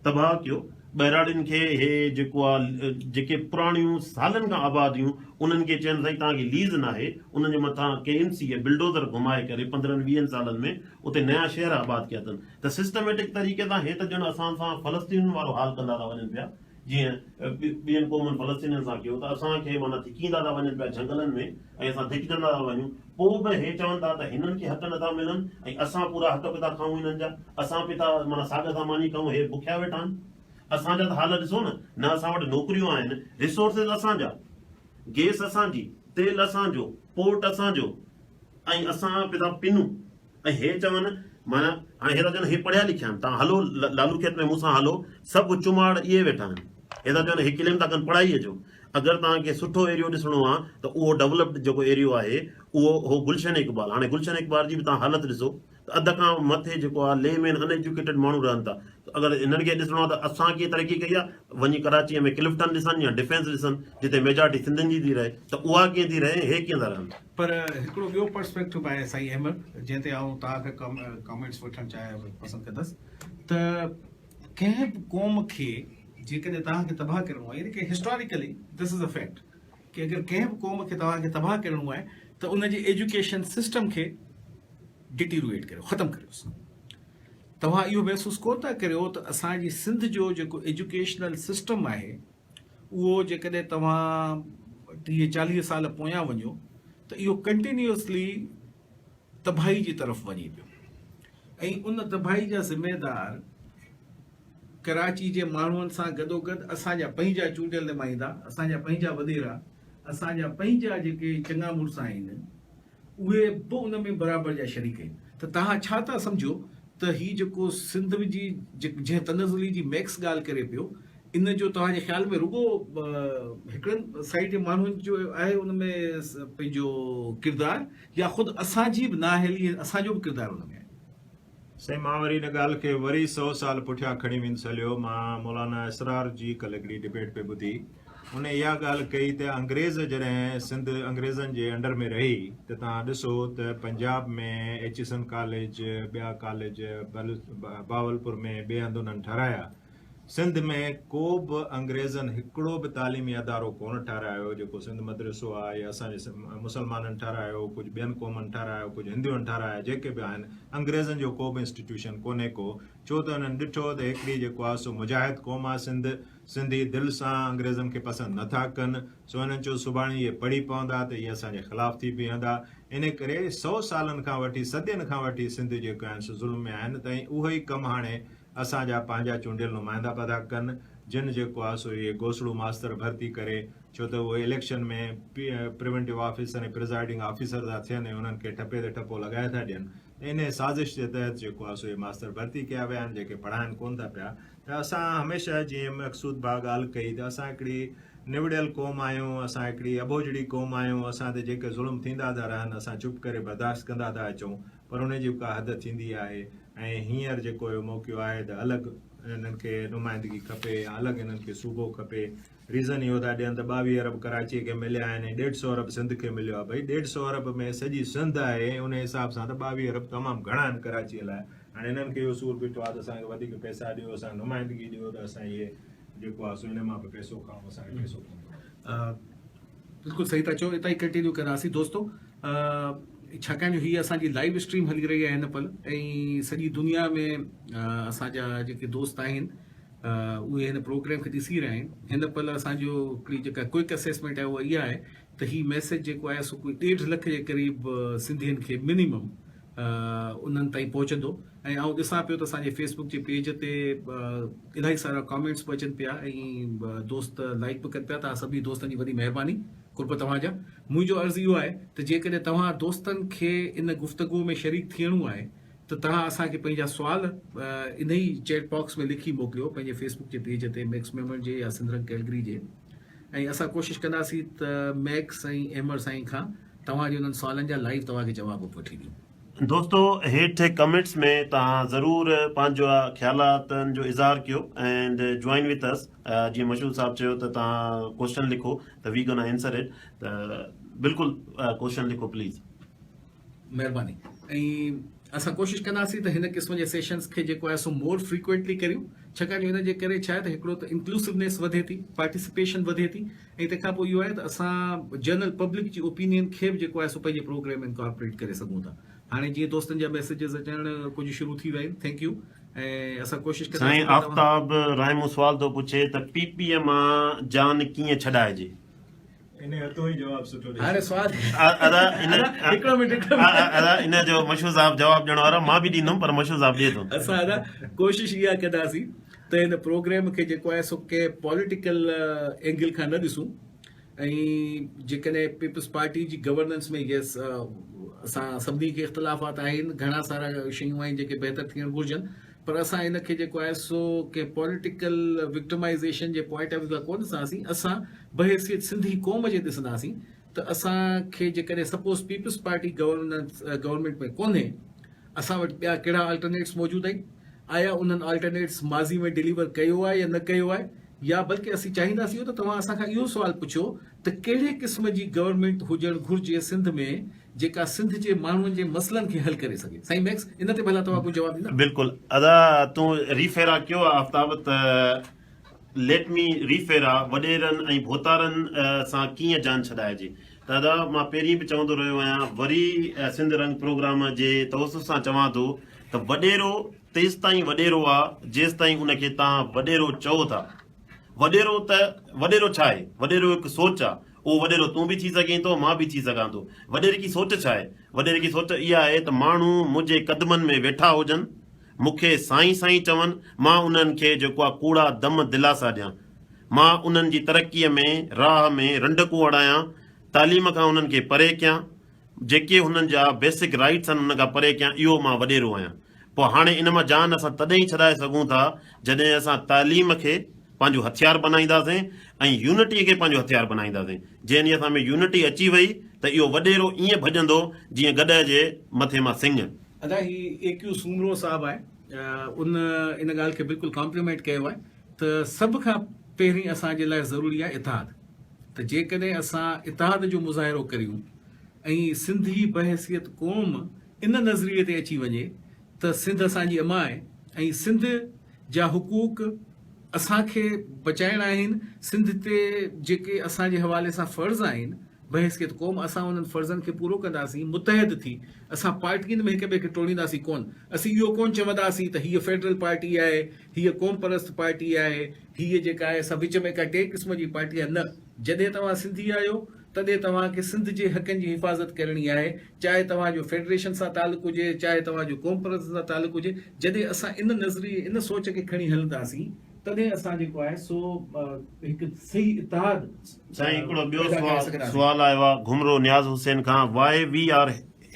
तबाह कयो। ॿहिराड़ियुनि खे हे जेको आहे जेके पुराणियूं सालनि खां आबादियूं, उन्हनि खे चइनि साईं तव्हांखे लीज़ न आहे, उन्हनि जे मथां KMC बिल्डोज़र घुमाए करे 15-20 सालनि में उते नया शहर आबाद कया अथनि। त सिस्टमेटिक तरीक़े सां हे त ॼण असां सां फ़लस्तीन वारो हाल कंदा था वञनि पिया, जीअं ॿियनि क़ौमुनि फ़लस्तीननि सां कयो, त असांखे माना धिकींदा था वञनि पिया झंगलनि में ऐं असां धिकजंदा था वञूं। पोइ बि हे चवनि था त हिननि खे हक़ नथा मिलनि ऐं असां पूरा हक़ पिता खाऊं हिननि जा, असां पिता माना साग सां मानी खाऊं, हे बुखिया वेठा आहिनि। असांजा त हाल ॾिसो न असां वटि नौकिरियूं आहिनि, रिसोर्सिस असांजा, गैस असांजी, तेल असांजो, पोर्ट असांजो, ऐं असां पिता पिनूं। ऐं हे चवनि माना हाणे हे था चवनि हे पढ़िया लिखिया आहिनि, तव्हां हलो लालू खेत में मूंसां हलो, सभु चुमाड़ इहे वेठा आहिनि। हे था चवनि हे क्लेम था कनि पढ़ाईअ जो। अगरि तव्हांखे सुठो एरियो ॾिसणो आहे त उहो डेवलप्ड जेको एरियो आहे उहो गुलशन इक़बाल। हाणे गुलशन इक़बाल जी बि तव्हां हालत ॾिसो त अध खां मथे जेको आहे लेमेन अनएजुकेटेड माण्हू रहनि था। अगरि हिननि खे ॾिसणो आहे त असांखे तरक़ी कई आहे, वञी कराचीअ में क्लिफ्टन ॾिसनि या डिफेंस ॾिसनि, जिते मेजॉरिटी सिंधियुनि जी थी रहे, त उहा कीअं थी रहे, हे कीअं था रहनि। पर हिकिड़ो ॿियो पर्सपेक्टिव आहे साईं अहमद, जंहिं ते आउं तव्हांखे कमेंट्स वठणु पसंदि कंदुसि, त कंहिं बि क़ौम खे जेकॾहिं तव्हांखे तबाह करिणो आहे, यानी कि historically this is a fact कि अगरि कंहिं बि क़ौम खे तव्हांखे तबाह करिणो आहे त उनजे एजुकेशन सिस्टम खे डिटीरिएट करियो, ख़तमु करियोसि। तव्हां इहो महसूसु कोन था करियो त असांजी सिंध जो जेको एजुकेशनल सिस्टम आहे उहो जेकॾहिं तव्हां 30-40 साल पोयां वञो त इहो कंटिन्यूअसली तबाही जी तरफ़ वञे पियो, ऐं उन तबाही जा ज़िम्मेदार कराची जे माण्हुनि सां गॾोगॾु असांजा पंहिंजा चूंडियल नुमाइंदा, असांजा पंहिंजा वॾेरा, असांजा पंहिंजा जेके चङा मुड़ुस आहिनि, उहे बि उन में बराबरि जा शरीक आहिनि। त तव्हां छा था सम्झो त हीउ जेको सिंध जी जंहिं तनज़ुली जी मैक्स ॻाल्हि करे पियो, इन जो तव्हांजे ख़्याल में रुॻो हिकिड़नि साइड जे माण्हुनि जो आहे उन में पंहिंजो किरदारु, या ख़ुदि असांजी बि नाअहली असांजो बि किरदारु उन में आहे? साईं मां वरी हिन ॻाल्हि खे वरी 100 साल पुठियां खणी वेंदुसि हलियो। मां मौलाना इसरार जी कल्ह हिकिड़ी डिबेट पे ॿुधी, उन इहा ॻाल्हि कई त अंग्रेज़ जॾहिं सिंध अंग्रेज़नि जे अंडर में रही त तव्हां ॾिसो त पंजाब में एचिसन कॉलेज, ॿिया कॉलेज, बावलपुर में ॿिए हंधि उन्हनि ठाराया, सिंध में को बि अंग्रेज़नि हिकिड़ो बि तालीमी अदारो कोन ठारायो जेको सिंध मदरसो आहे या असांजे मुसलमाननि ठारायो, कुझु ॿियनि क़ौमनि ठारायो, कुझु हिंदुनि ठाराया, जेके बि आहिनि अंग्रेज़नि जो को बि इंस्टीट्यूशन कोन्हे को, छो त हुननि ॾिठो त हिकिड़ी जेको आहे सो मुजाहिद क़ौम आहे सिंध, सिंधी दिलि सां अंग्रेज़नि खे पसंदि नथा कनि, सो हिननि चयो सुभाणे इहे पढ़ी पवंदा त इहे असांजे ख़िलाफ़ु थी बीहंदा। इन करे 100 सालनि खां वठी सदियुनि खां वठी सिंध जेके आहिनि सो ज़ुल्म में आहिनि, त उहो ई कमु हाणे असांजा पंहिंजा चूंडियल नुमाइंदा पिया कनि, जिन जेको आहे सो इहे घोसड़ू मास्तर भर्ती करे, छो त उहे इलेक्शन में प्रिवेंटिव ऑफिसर ऐं प्रिज़ाइडिंग ऑफिसर था थियनि ऐं उन्हनि खे ठपे ते ठपो लॻाए था ॾियनि। इन साज़िश जे तहत जेको आहे सो इहे मास्तर भर्ती कया विया आहिनि जेके पढ़ाइनि कोन था पिया। त असां हमेशह जीअं मक़सूद भाउ ॻाल्हि कई त असां हिकिड़ी निवड़ियल क़ौम आहियूं, असां हिकिड़ी अबोजड़ी क़ौम आहियूं, असां ते जेके ज़ुल्म थींदा था रहनि असां चुप करे बर्दाश्त कंदा था अचूं, पर उन जी का हद थींदी आहे। ऐं हींअर जेको इहो मौक़ो आहे त अलॻि इन्हनि खे नुमाइंदगी खपे या अलॻि इन्हनि खे सूबो खपे। रीज़न इहो था ॾियनि त 22 अरब कराचीअ खे मिलिया आहिनि ऐं 150 अरब सिंध खे मिलियो आहे। भई 150 अरब में सॼी सिंध आहे, उन हिसाब सां त 22 अरब तमामु घणा आहिनि कराचीअ लाइ। हाणे इन्हनि खे इहो सूर बीठो आहे त असांखे वधीक पैसा ॾियो, असांखे नुमाइंदगी ॾियो त असां इहे जेको आहे सो इन मां बि पैसो खाऊं, असांखे पैसो कोन्हे। बिल्कुलु सही था चओ, इतां ई कंटिन्यू कंदासीं दोस्तो, छाकाणि हीअ असांजी लाइव स्ट्रीम हली रही आहे हिन पल ऐं सॼी दुनिया में असांजा जेके दोस्त आहिनि उहे हिन प्रोग्राम खे ॾिसी रहिया आहिनि। हिन पल असांजो हिकिड़ी जेका क्विक असेसमेंट आहे उहा इहा आहे त हीउ मैसेज जेको आहे सो कोई 1.5 लख जे क़रीब सिंधियुनि खे मिनिमम उन्हनि ताईं पहुचंदो। ऐं आउं ॾिसां पियो त असांजे फेसबुक जे पेज ते इलाही सारा कॉमेंट्स बि अचनि पिया ऐं दोस्त लाइक बि कनि पिया। तव्हां सभी दोस्तनि जी वॾी महिरबानी, कुर्ब तव्हांजा। मुंहिंजो अर्ज़ु इहो आहे त जेकॾहिं तव्हां दोस्तनि खे इन गुफ़्तगू में शरीक थियणो आहे त तव्हां असांखे पंहिंजा सुवाल इन ई चैट बॉक्स में लिखी मोकिलियो पंहिंजे फेसबुक जे पेज ते, मैक्स मेमर जे या सिंधरंग कैलगरी जे। ऐं असां कोशिशि कंदासीं त मैक्स ऐं एमर साईं खां तव्हांजे उन्हनि सुवालनि जा लाइव तव्हांखे जवाब वठी ॾियूं। दोस्तो हेठि कमेंट्स में तव्हां ज़रूरु पंहिंजो ख़्यालातनि जो इज़हार कयो एंड जॉइन विथ अस। जीअं मशहूर साहब चयो त तव्हां क्वेश्चन लिखो त वी गोना आंसर इट, त बिल्कुलु क्वेश्चन लिखो प्लीज़, महिरबानी। ऐं असां कोशिशि कंदासीं त हिन क़िस्म जे सेशन्स खे जेको आहे सो मोर फ्रीक्वेंटली करियूं, छाकाणि हिन जे करे छा आहे त हिकिड़ो त इंक्लूसिवनेस वधे थी, पार्टिसिपेशन वधे थी, ऐं तंहिंखां पोइ इहो आहे त असां जनरल पब्लिक जी ओपिनियन खे बि जेको आहे सो पंहिंजे प्रोग्राम में इनकॉर्पोरेट करे सघूं था। हाणे जीअं दोस्तनि जा मैसेजेस अचणु कुझु शुरू थी विया आहिनि, थैंक यू। ऐं असां कोशिशि साईं आफ्ताब रायमो सुवाल थो पुछे त पीपीए मां जान कीअं छॾाइजे। इन जो ई जवाब सुठो ॾियो। हाणे सवाल हिकिड़ो मिनट इन जो मशहूर साहब जवाब ॾियण वारा, मां बि ॾींदुमि पर मशहूर साहब ॾिए थो। असां कोशिशि इहा कंदासीं त हिन प्रोग्राम खे जेको आहे सो कंहिं पॉलिटिकल एंगल खां न ॾिसूं। ऐं जेकॾहिं पीपल्स पार्टी जी गवर्नेंस में यस असां सभिनी खे इख़्तिलाफ़ात आहिनि, घणा सारा शयूं आहिनि जेके बहितर थियणु घुरिजनि, पर असां इन खे जेको आहे सो कंहिं पॉलिटिकल विक्टिमाइज़ेशन जे पॉइंट ऑफ व्यू खां कोन ॾिसंदासीं। असां बहैसियत सिंधी क़ौम जे ॾिसंदासीं त असांखे जेकॾहिं सपोज़ पीपल्स पार्टी गवर्नमेंट में कोन्हे, असां वटि ॿिया कहिड़ा अल्टरनेट्स मौजूदु आहिनि, आया उन्हनि अल्टरनेट्स माज़ी में डिलीवर कयो आहे या न कयो आहे, या बल्कि असीं चाहींदासीं त तव्हां असांखां इहो सुवाल पुछो त कहिड़े क़िस्म जी गवर्नमेंट हुजणु घुरिजे सिंध में जेका सिंध जे माण्हुनि जे मसइलनि खे हल करे सघे। साईं मैक्स इन ते भला तव्हां कुझु जवाबु ॾींदा? बिल्कुलु अदा तूं रीफेरा कयो आहे आफ्ताब, त लेट मी रीफेरा वॾेरनि ऐं भोतारनि सां कीअं जान छॾाइजे। त दादा मां पहिरीं बि चवंदो रहियो आहियां, वरी सिंध रंग प्रोग्राम जे तवसुस सां चवां थो त वॾेरो तेसि ताईं वॾेरो आहे जेसि ताईं उनखे तव्हां वॾेरो चओ था। वॾेरो छा आहे? वॾेरो हिकु सोच आहे, उहो वॾेरो तूं बि थी सघीं थो, मां बि थी सघां थो। वॾेरे की सोच छा आहे? वॾेरे की सोच इहा आहे त माण्हू मुंहिंजे कदमनि में वेठा हुजनि, मूंखे साईं साईं चवनि, मां उन्हनि खे जेको आहे कूड़ा दम दिलासा ॾियां, मां उन्हनि जी तरक़ीअ में राह में रंडकूं अड़ायां, तालीम खां उन्हनि खे परे कयां, जेके हुननि जा बेसिक राइट्स आहिनि उन खां परे कयां, इहो मां वॾेरो आहियां। पोइ हाणे इन मां जान असां तॾहिं ई छॾाए सघूं था जॾहिं असां तालीम खे पंहिंजो हथियार बनाईंदासीं ऐं यूनिटीअ खे पंहिंजो हथियार बनाईंदासीं। जंहिं ॾींहुं असां में यूनिटी अची वई त इहो वॾेरो ईअं भॼंदो जीअं गॾ जे मथे मां सिंह। अदा ही AQ सूमरो साहब आहे, उन इन ॻाल्हि खे बिल्कुलु कॉम्प्लीमेंट कयो आहे त सभ खां पहिरीं असांजे लाइ ज़रूरी आहे इतिहाद। त जेकॾहिं असां इतिहाद जो मुज़ाहिरो करियूं ऐं सिंधी बहैसियत क़ौम इन नज़रिए ते अची वञे त सिंध असांजी अमा आहे ऐं सिंध जा हुकूक असांखे बचाइणा आहिनि सिंध ते जेके असांजे हवाले सां फ़र्ज़ आहिनि बहसकियत क़ौम, असां उन्हनि फ़र्ज़नि खे पूरो कंदासीं मुतहद थी। असां पार्टियुनि में हिक ॿिए खे टोड़ींदासीं कोन। असीं इहो कोन चवंदासीं त हीअ फेडरल पार्टी आहे, हीअ क़ौम परस्त पार्टी आहे, हीअ जेका आहे असां विच में का टे क़िस्म जी पार्टी आहे। न, जॾहिं तव्हां सिंधी आहियो तॾहिं तव्हांखे सिंध जे हक़नि जी हिफ़ाज़त करणी आहे, चाहे तव्हांजो फेडरेशन सां तालुक़ु हुजे, चाहे तव्हांजो क़ौम परस्त सां तालुक़ु हुजे। जॾहिं असां इन नज़रिए इन सोच खे खणी हलंदासीं तॾहिं असां जेको आहे सो हिकु सही इतिहाद साईं हिकिड़ो ॿियो सुवाल आयो आहे घुमरो Niaz Hussain Khan, why we are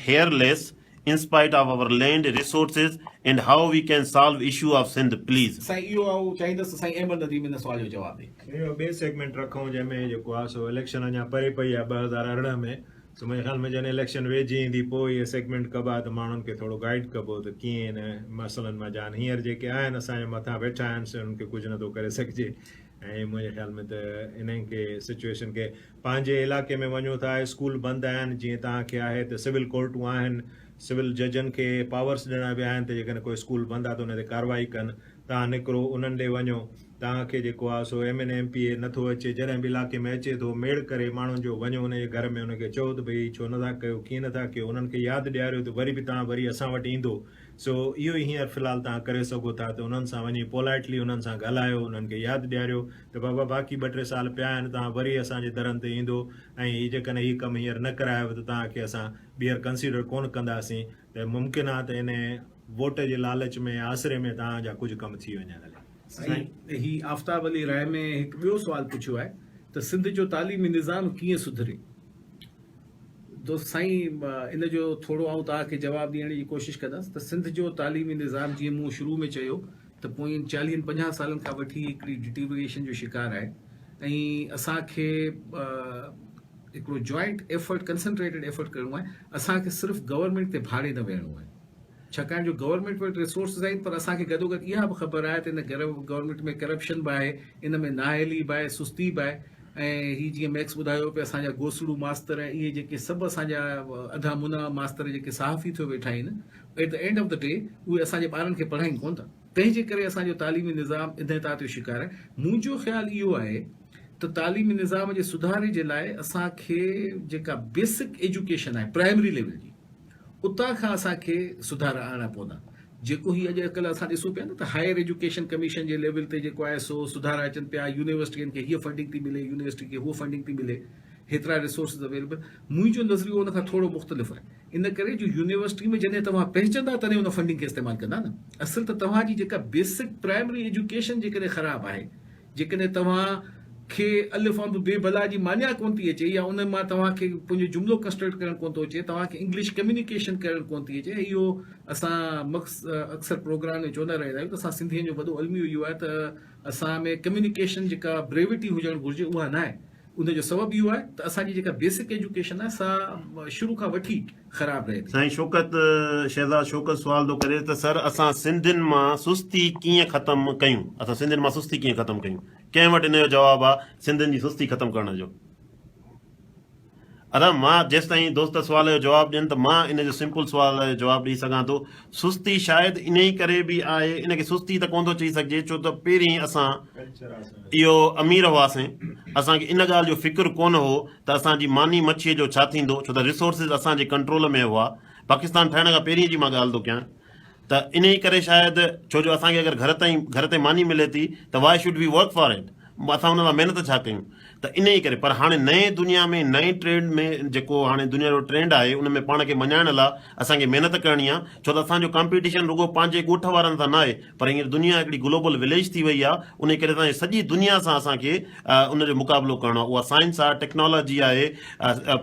hairless in spite of our land resources and how we can solve issue of Sindh, please. साईं इहो आऊं चाहींदुसि साईं अहमद नदीम इन सुवाल जो जवाब ॾे। इहो ॿिए सेगमेंट रखूं जंहिंमें जेको आहे सो इलेक्शन अञा परे पई आहे 2018 में, सो मुंहिंजे ख़्याल में जॾहिं इलेक्शन वेझी ईंदी पोइ इहे सेगमेंट कबा त माण्हुनि खे थोरो गाइड कबो त कीअं इन मसइलनि मां जान हींअर जेके आहिनि असांजे मथां वेठा आहिनि से उन्हनि खे कुझु नथो करे सघिजे। ऐं मुंहिंजे ख़्याल में त इन्हनि खे सिचुएशन खे पंहिंजे इलाइक़े में वञो था, स्कूल बंदि आहिनि, जीअं तव्हांखे आहे त सिविल कोर्टूं आहिनि, सिविल जजनि खे पावर्स ॾिना विया आहिनि त जेकॾहिं कोई स्कूल बंदि आहे त उन ते कार्रवाई कनि। तव्हां निकिरो उन्हनि ॾे वञो, तव्हांखे जेको आहे सो MN MPA नथो अचे, जॾहिं बि इलाइक़े में अचे थो मेड़ करे माण्हुनि जो वञो उनजे घर में उनखे चओ त भई छो नथा कयो, कीअं नथा कयो, उन्हनि खे यादि ॾियारियो त वरी बि तव्हां वरी असां वटि ईंदो। सो इहो ई हींअर फ़िलहालु तव्हां करे सघो था त उन्हनि सां वञी पोलाइटली उन्हनि सां ॻाल्हायो, उन्हनि खे यादि ॾियारियो त बाबा बाक़ी 2-3 साल पिया आहिनि, तव्हां वरी असांजे दरनि ते ईंदो ऐं जेकॾहिं हीउ कमु हींअर न करायो त तव्हांखे असां ॿीहर कंसीडर कोन कंदासीं। त मुमकिन आहे त इन वोट जे लालच में आसिरे में तव्हांजा कुझु कम थी वञनि। साईं ही आफ्ताब अली राय में हिकु ॿियो सुवाल पुछियो आहे त सिंध जो तालीमी निज़ाम कीअं सुधरे। दोस्त साईं इन जो थोरो आऊं तव्हांखे जवाबु ॾियण जी कोशिशि कंदुसि त सिंध जो तालीमी निज़ाम जीअं मूं शुरू में चयो त पोइ 40-50 सालनि खां वठी हिकिड़ी डिटीरिएशन जो शिकार आहे ऐं असांखे हिकिड़ो जॉइंट एफर्ट कंसंट्रेटेड एफर्ट करिणो आहे। असांखे सिर्फ़ु गवर्नमेंट ते भाड़े न वेहणो आहे, छाकाणि जो गवर्नमेंट वटि रिसोर्सिस आहिनि, पर असांखे गॾोगॾु इहा बि ख़बर आहे त इन गवर्नमेंट में करप्शन बि आहे, इन में नाअहली बि आहे, सुस्ती बि आहे। ऐं हीअ जीअं मैक्स ॿुधायो पिया असांजा गोसड़ू मास्तर ऐं इहे जेके सभु असांजा अधा मुना मास्तर जेके सहाफ़ी थियो वेठा आहिनि, at the end of the day उहे असांजे ॿारनि खे पढ़ाइनि कोन था। तंहिंजे करे असांजो तालीमी निज़ाम इन्हता जो शिकार आहे। मुंहिंजो ख़्यालु इहो आहे त तालीमी निज़ाम जे सुधारे जे लाइ असांखे जेका बेसिक एजुकेशन आहे प्राइमरी लेवल जी, उतां खां असांखे सुधार आणणा पवंदा। जेको ही अॼुकल्ह असां ॾिसूं पिया न त हायर एजुकेशन कमीशन जे लेवल ते जेको आहे सो सुधार अचनि पिया, यूनिवर्सिटियुनि खे हीअ फंडिंग थी मिले, यूनिवर्सिटी खे हूअ फंडिंग थी मिले, हेतिरा रिसोर्सिस अवेलेबल। मुंहिंजो नज़रियो उन खां थोरो मुख़्तलिफ़ आहे, इन करे जो यूनिवर्सिटी में जॾहिं तव्हां पहुचंदा तॾहिं उन फंडिंग खे इस्तेमालु कंदा न। असल त तव्हांजी जेका बेसिक प्राइमरी एजुकेशन जेकॾहिं ख़राबु आहे, जेकॾहिं तव्हां खे अलिफ अंब बेबला जी मान्या कोन थी अचे या उन मां तव्हांखे पंहिंजो जुमिलो कंस्ट्रक्ट करणु कोन थो अचे, तव्हांखे इंग्लिश कम्युनिकेशन करणु कोन थी अचे। इहो असां अक्सर प्रोग्राम में चवंदा रहंदा आहियूं त असां सिंधियुनि जो वॾो अलमियो इहो आहे त असां में कम्युनिकेशन जेका ब्रेविटी हुजणु घुरिजे उहा न आहे। उनजो सबबु इहो आहे त असांजी जेका बेसिक एजुकेशन आहे सा शुरू खां वठी ख़राबु रहे थी। साईं शौकत शहज़ाद शौकत सुवाल थो करे त सर असां सिंधियुनि मां सुस्ती कीअं ख़तमु कयूं, असां सिंधियुनि मां सुस्ती कीअं ख़तमु कयूं। कंहिं वटि इन जो जवाबु आहे सिंधियुनि जी सुस्ती ख़तमु करण जो। अदा मां जेसि ताईं दोस्त सुवाल जो जवाबु ॾियनि त मां इन जो सिंपल सुवाल जो जवाबु ॾेई सघां थो। सुस्ती शायदि इन ई करे बि आहे, इनखे सुस्ती त कोन थो चई सघिजे, छो त पहिरीं असां इहो अमीर हुआसीं, असांखे इन ॻाल्हि जो फ़िक्रु कोन हो त असांजी मानी मच्छीअ जो छा थींदो, छो त रिसोर्सिस असांजे कंट्रोल में हुआ। पाकिस्तान ठहण खां पहिरीं जी मां ॻाल्हि थो कयां त इन ई करे शायदि, छो जो असांखे अगरि घर ते मानी मिले थी त why should we work for it, असां हुन लाइ महिनत छा कयूं। त इन ई करे पर हाणे नए दुनिया में नए ट्रेंड में जेको हाणे दुनिया जो ट्रेंड आहे उन में पाण खे मञाइण लाइ असांखे महिनत करणी आहे, छो त असांजो कॉम्पिटिशन रुगो पंहिंजे ॻोठ वारनि सां न आहे, पर हींअर दुनिया हिकिड़ी ग्लोबल विलेज थी वई आहे। उन करे असांजे सॼी दुनिया सां असांखे उनजो मुक़ाबिलो करणो आहे। उहा साइंस आहे, टेक्नोलॉजी आहे,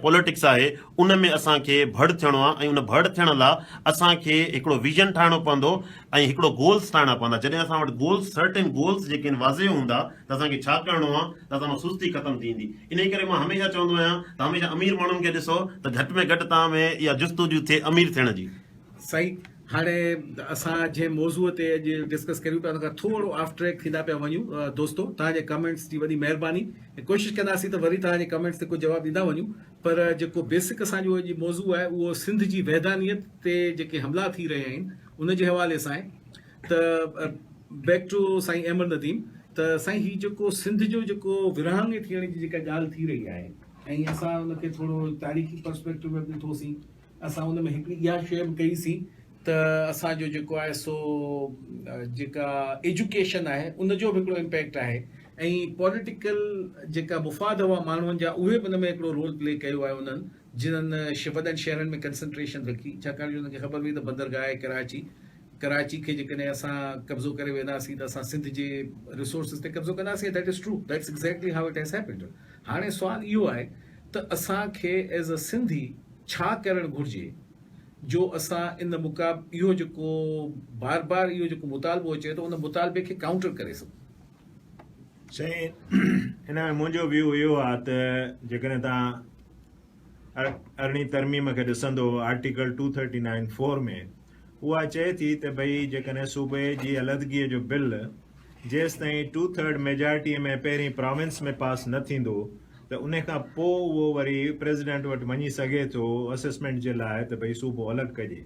पॉलिटिक्स आहे, उन में असांखे भड़ थियणो आहे। ऐं उन भड़ थियण लाइ असांखे हिकिड़ो विजन ठाहिणो पवंदो ऐं हिकिड़ो गोल्स ठाहिणा पवंदा। जॾहिं असां वटि गोल्स सर्टेन गोल्स जेके आहिनि वाज़े हूंदा त असांखे छा करिणो आहे त असां सुस्ती ख़तमु थींदी। इन करे मां हमेशह चवंदो आहियां त हमेशह अमीर माण्हुनि खे ॾिसो त घटि में घटि तव्हां में इहा जुस्तजू थिए अमीर थियण जी। सही। हाणे असां जंहिं मौज़ूअ ते अॼु डिस्कस करियूं पिया उन खां थोरो ऑफ ट्रैक थींदा पिया वञूं। दोस्तो तव्हांजे कमेंट्स जी वॾी महिरबानी, कोशिशि कंदासीं त वरी तव्हांजे कमेंट्स ते कुझु जवाबु ॾींदा वञूं। पर जेको बेसिक असांजो अॼु मौज़ू आहे उहो सिंध जी वैधानियत ते जेके हमला थी रहिया आहिनि उन जे हवाले सां आहे। त बैक टू साईं अहमद नदीम, त साईं ही जेको सिंध जो जेको विरहाङे थियण जी जेका ॻाल्हि थी रही आहे ऐं असां उनखे थोरो तारीख़ी पर्सपेक्टिव में बि ॾिठोसीं, असां उन में हिकिड़ी इहा शइ बि कईसीं त असांजो जेको आहे सो जेका एजुकेशन आहे उनजो बि हिकिड़ो इम्पैक्ट आहे ऐं पॉलिटिकल जेका मुफ़ाद हुआ माण्हुनि जा उहे बि उन में हिकिड़ो रोल प्ले कयो आहे उन्हनि जिन्हनि वॾनि शहरनि में कंसंट्रेशन रखी, छाकाणि जो उनखे ख़बर हुई त बंदरगाह आहे कराची खे जेकॾहिं असां कब्ज़ो करे वेंदासीं त असां सिंध जे रिसोर्सिस ते कब्ज़ो कंदासीं. That is true, that's exactly how it has happened. हाणे सुवाल इहो आहे त असांखे एज़ अ सिंधी छा करणु घुरिजे जो असां इन इहो जेको बार बार इहो जेको मुतालबो अचे थो उन मुतालबे खे काउंटर करे सघूं. साईं, हिन में मुंहिंजो व्यू इहो आहे त जेकॾहिं तव्हां अरिड़हीं तरमीम खे ॾिसंदो आर्टिकल 239(4) में उहा चए थी त भई जेकॾहिं सूबे जी अलॻिदगीअ जो बिल जेसि ताईं 2/3 मेजॉरिटीअ में पहिरीं प्रोविंस में पास न थींदो त उन खां पोइ उहो वरी प्रेसिडेंट वटि वञी सघे थो असेसमेंट जे लाइ त भई सूबो अलॻि कजे.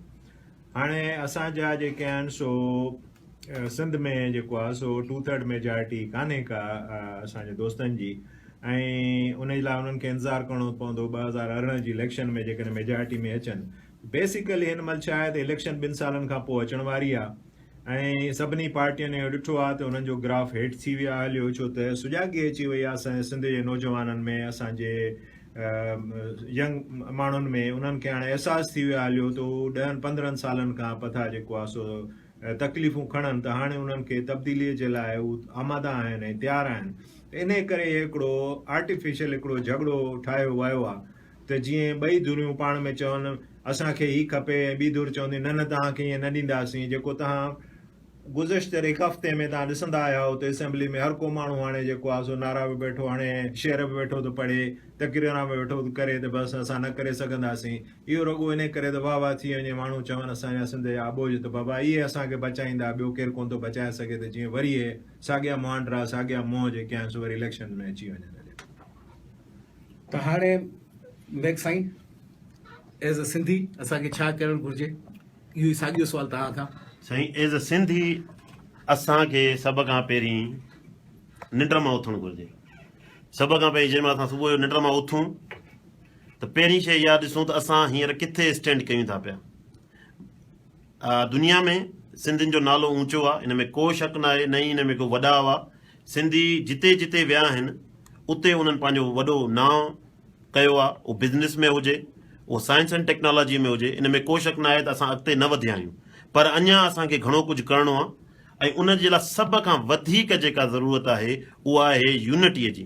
हाणे असांजा जेके आहिनि सो सिंध में जेको आहे सो 2/3 मेजॉरिटी कान्हे का असांजे दोस्तनि जी, ऐं उन जे लाइ उन्हनि खे इंतज़ारु करिणो पवंदो 2018 जी इलेक्शन में जेकॾहिं मेजॉरिटी में अचनि. बेसिकली हिन महिल छा आहे त इलेक्शन 2 सालनि खां पोइ अचण वारी आहे ऐं सभिनी पार्टियुनि इहो ॾिठो आहे त उन्हनि जो ग्राफ हेठि थी वियो आहे हलियो, छो त सुजाॻी अची वई आहे असांजे सिंध जे नौजवाननि में, असांजे यंग माण्हुनि में. उन्हनि खे हाणे अहसासु थी वियो आहे हलियो त उहो 10-15 सालनि खां पथा जेको आहे सो तकलीफ़ूं खणनि त हाणे उन्हनि खे तब्दीलीअ जे लाइ उहे आमादा आहिनि ऐं तयारु आहिनि. इन करे हिकिड़ो आर्टिफिशियल हिकिड़ो झगड़ो ठाहियो वियो आहे त जीअं ॿई धुरियूं पाण में चवनि असांखे ही खपे ऐं ॿी धुर चवंदी न न तव्हांखे ईअं न ॾींदासीं. जेको तव्हां गुज़िश्ते हिकु हफ़्ते में तव्हां ॾिसंदा आया हो त असेंबली में हर को माण्हू हाणे जेको आहे सो नारा बि वेठो, हाणे शेर बि वेठो थो पढ़े, तकरीरा बि वेठो थो करे त बसि असां न करे सघंदासीं. इहो रुॻो इन करे त वाह थी वञे, माण्हू चवनि असांजा सिंध जा आबोज त बाबा इहे असांखे बचाईंदा, ॿियो केरु कोन थो बचाए सघे, त जीअं वरी इहे साॻिया मुहांडरा साॻिया मोह जेके आहिनि सो वरी इलेक्शन में अची वञनि. त हाणे नेक्स्ट साईं, एज़ अ सिंधी असांखे छा करणु घुरिजे, इहो ई साॻियो सुवाल तव्हां खां. साईं, एज़ अ सिंधी असांखे सभ खां पहिरीं निंड मां उथणु घुरिजे. सभ खां पहिरीं जंहिंमहिल असां सुबुह जो निंड मां उथूं त पहिरीं शइ इहा ॾिसूं त असां हींअर किथे स्टैंड कयूं था पिया. दुनिया में सिंधियुनि जो नालो ऊंचो आहे, इन में को शक न आहे, न ई इन में को वॾा हुआ. सिंधी जिते जिते विया आहिनि उते उन्हनि पंहिंजो वॾो नाम कयो आहे, उहो बिज़नेस में हुजे, उहो साइंस एंड टेक्नोलॉजी में हुजे. इन में को शक न आहे त असां अॻिते न वधिया आहियूं, पर अञा असांखे घणो कुझु करिणो आहे. ऐं उन जे लाइ सभ खां वधीक जेका ज़रूरत आहे उहा आहे यूनिटीअ जी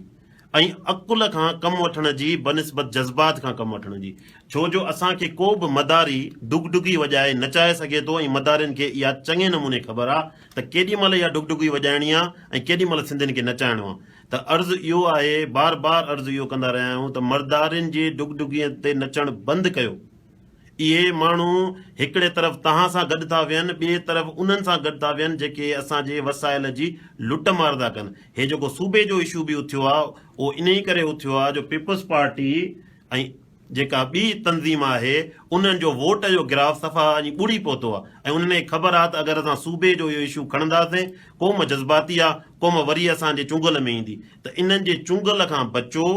ऐं अकुल खां कमु वठण जी बनिस्बत जज़्बात खां कमु वठण जी. छो जो असांखे को बि मदारी डुगडुगी वॼाए नचाए सघे थो ऐं मदारियुनि खे इहा चङे नमूने ख़बर आहे त केॾी महिल इहा डुगडुगी वॼाइणी आहे ऐं केॾी महिल सिंधियुनि खे नचाइणो आहे. त अर्ज़ु इहो आहे, बार बार अर्ज़ु इहो कंदा रहिया आहियूं त मर्दारियुनि जी डुगडुगीअ ते नचणु बंदि कयो. इहे माण्हू हिकिड़े तरफ़ तव्हां सां गॾु था वियनि, ॿिए तरफ़ उन्हनि सां गॾु था वियनि जेके असांजे वसाइल जी लुट मार था कनि. हे जेको सूबे जो इशू बि उथियो आहे उहो इन ई करे उथियो आहे जो पीपल्स पार्टी ऐं जेका ॿी तंज़ीम आहे उन्हनि जो वोट जो ग्राफ सफ़ा अॼु ॿुड़ी पहुतो आहे ऐं उन्हनि खे ख़बर आहे त अगरि असां सूबे जो इहो इशू खणंदासीं, क़ौम जज़्बाती आहे, क़ौम वरी असांजे चुंगल में ईंदी. त इन्हनि जे चुंगल खां बचो,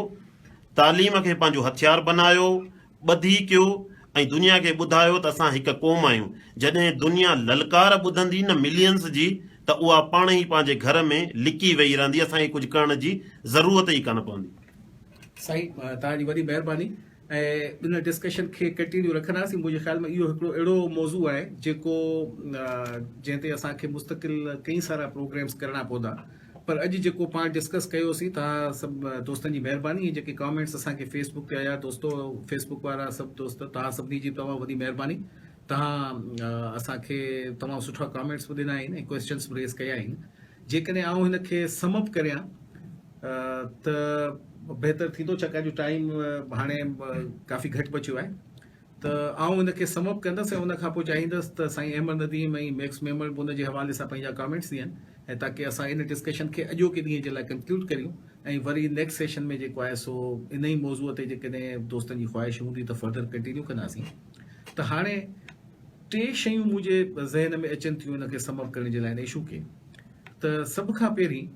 तालीम खे पंहिंजो हथियार बनायो, ॿधी कयो ऐं दुनिया खे ॿुधायो त असां हिकु क़ौम आहियूं. जॾहिं दुनिया ललकार ॿुधंदी न मिलियंस जी त उहा पाण ई पंहिंजे घर में लिकी वेही रहंदी, असांखे कुझु करण जी ज़रूरत ई कान पवंदी. साईं, तव्हांजी वॾी महिरबानी. ऐं इन डिस्कशन खे कंटिन्यू रखंदासीं. मुंहिंजे ख़्याल में इहो हिकिड़ो अहिड़ो मौज़ू आहे जेको जंहिं ते असांखे मुस्तक़िल कई सारा प्रोग्राम्स करणा पवंदा, पर अॼु जेको पाण डिस्कस कयोसीं, तव्हां सभु दोस्तनि जी महिरबानी. जेके कॉमेंट्स असांखे फेसबुक ते आया, दोस्तो फेसबुक वारा सभु दोस्त, तव्हां सभिनी जी तमामु वॾी महिरबानी. तव्हां असांखे तमामु सुठा कॉमेंट्स बि ॾिना आहिनि ऐं क्वेश्चन्स बि रेज़ कया आहिनि. जेकॾहिं आउं हिन खे समअप करियां त बहितर थींदो, छाकाणि जो टाइम हाणे काफ़ी घटि बचियो आहे. त आउं हिनखे समअप कंदुसि ऐं उन खां पोइ चाहींदुसि त साईं अहमद नदीम ऐं मैक्स मेमर बि उन जे हवाले सां पंहिंजा कॉमेंट्स ॾियनि ऐं ताकी असां इन डिस्कशन खे अॼोके ॾींहं जे लाइ कंक्लूड करियूं ऐं वरी नेक्स्ट सेशन में जेको आहे सो इन ई मौज़ूअ ते जेकॾहिं दोस्तनि जी ख़्वाहिश हूंदी त फर्दर कंटिन्यू कंदासीं. त हाणे 3 शयूं मुंहिंजे ज़हन में अचनि थियूं हिनखे समअप करण जे लाइ इन इशू खे. त सभ खां पहिरीं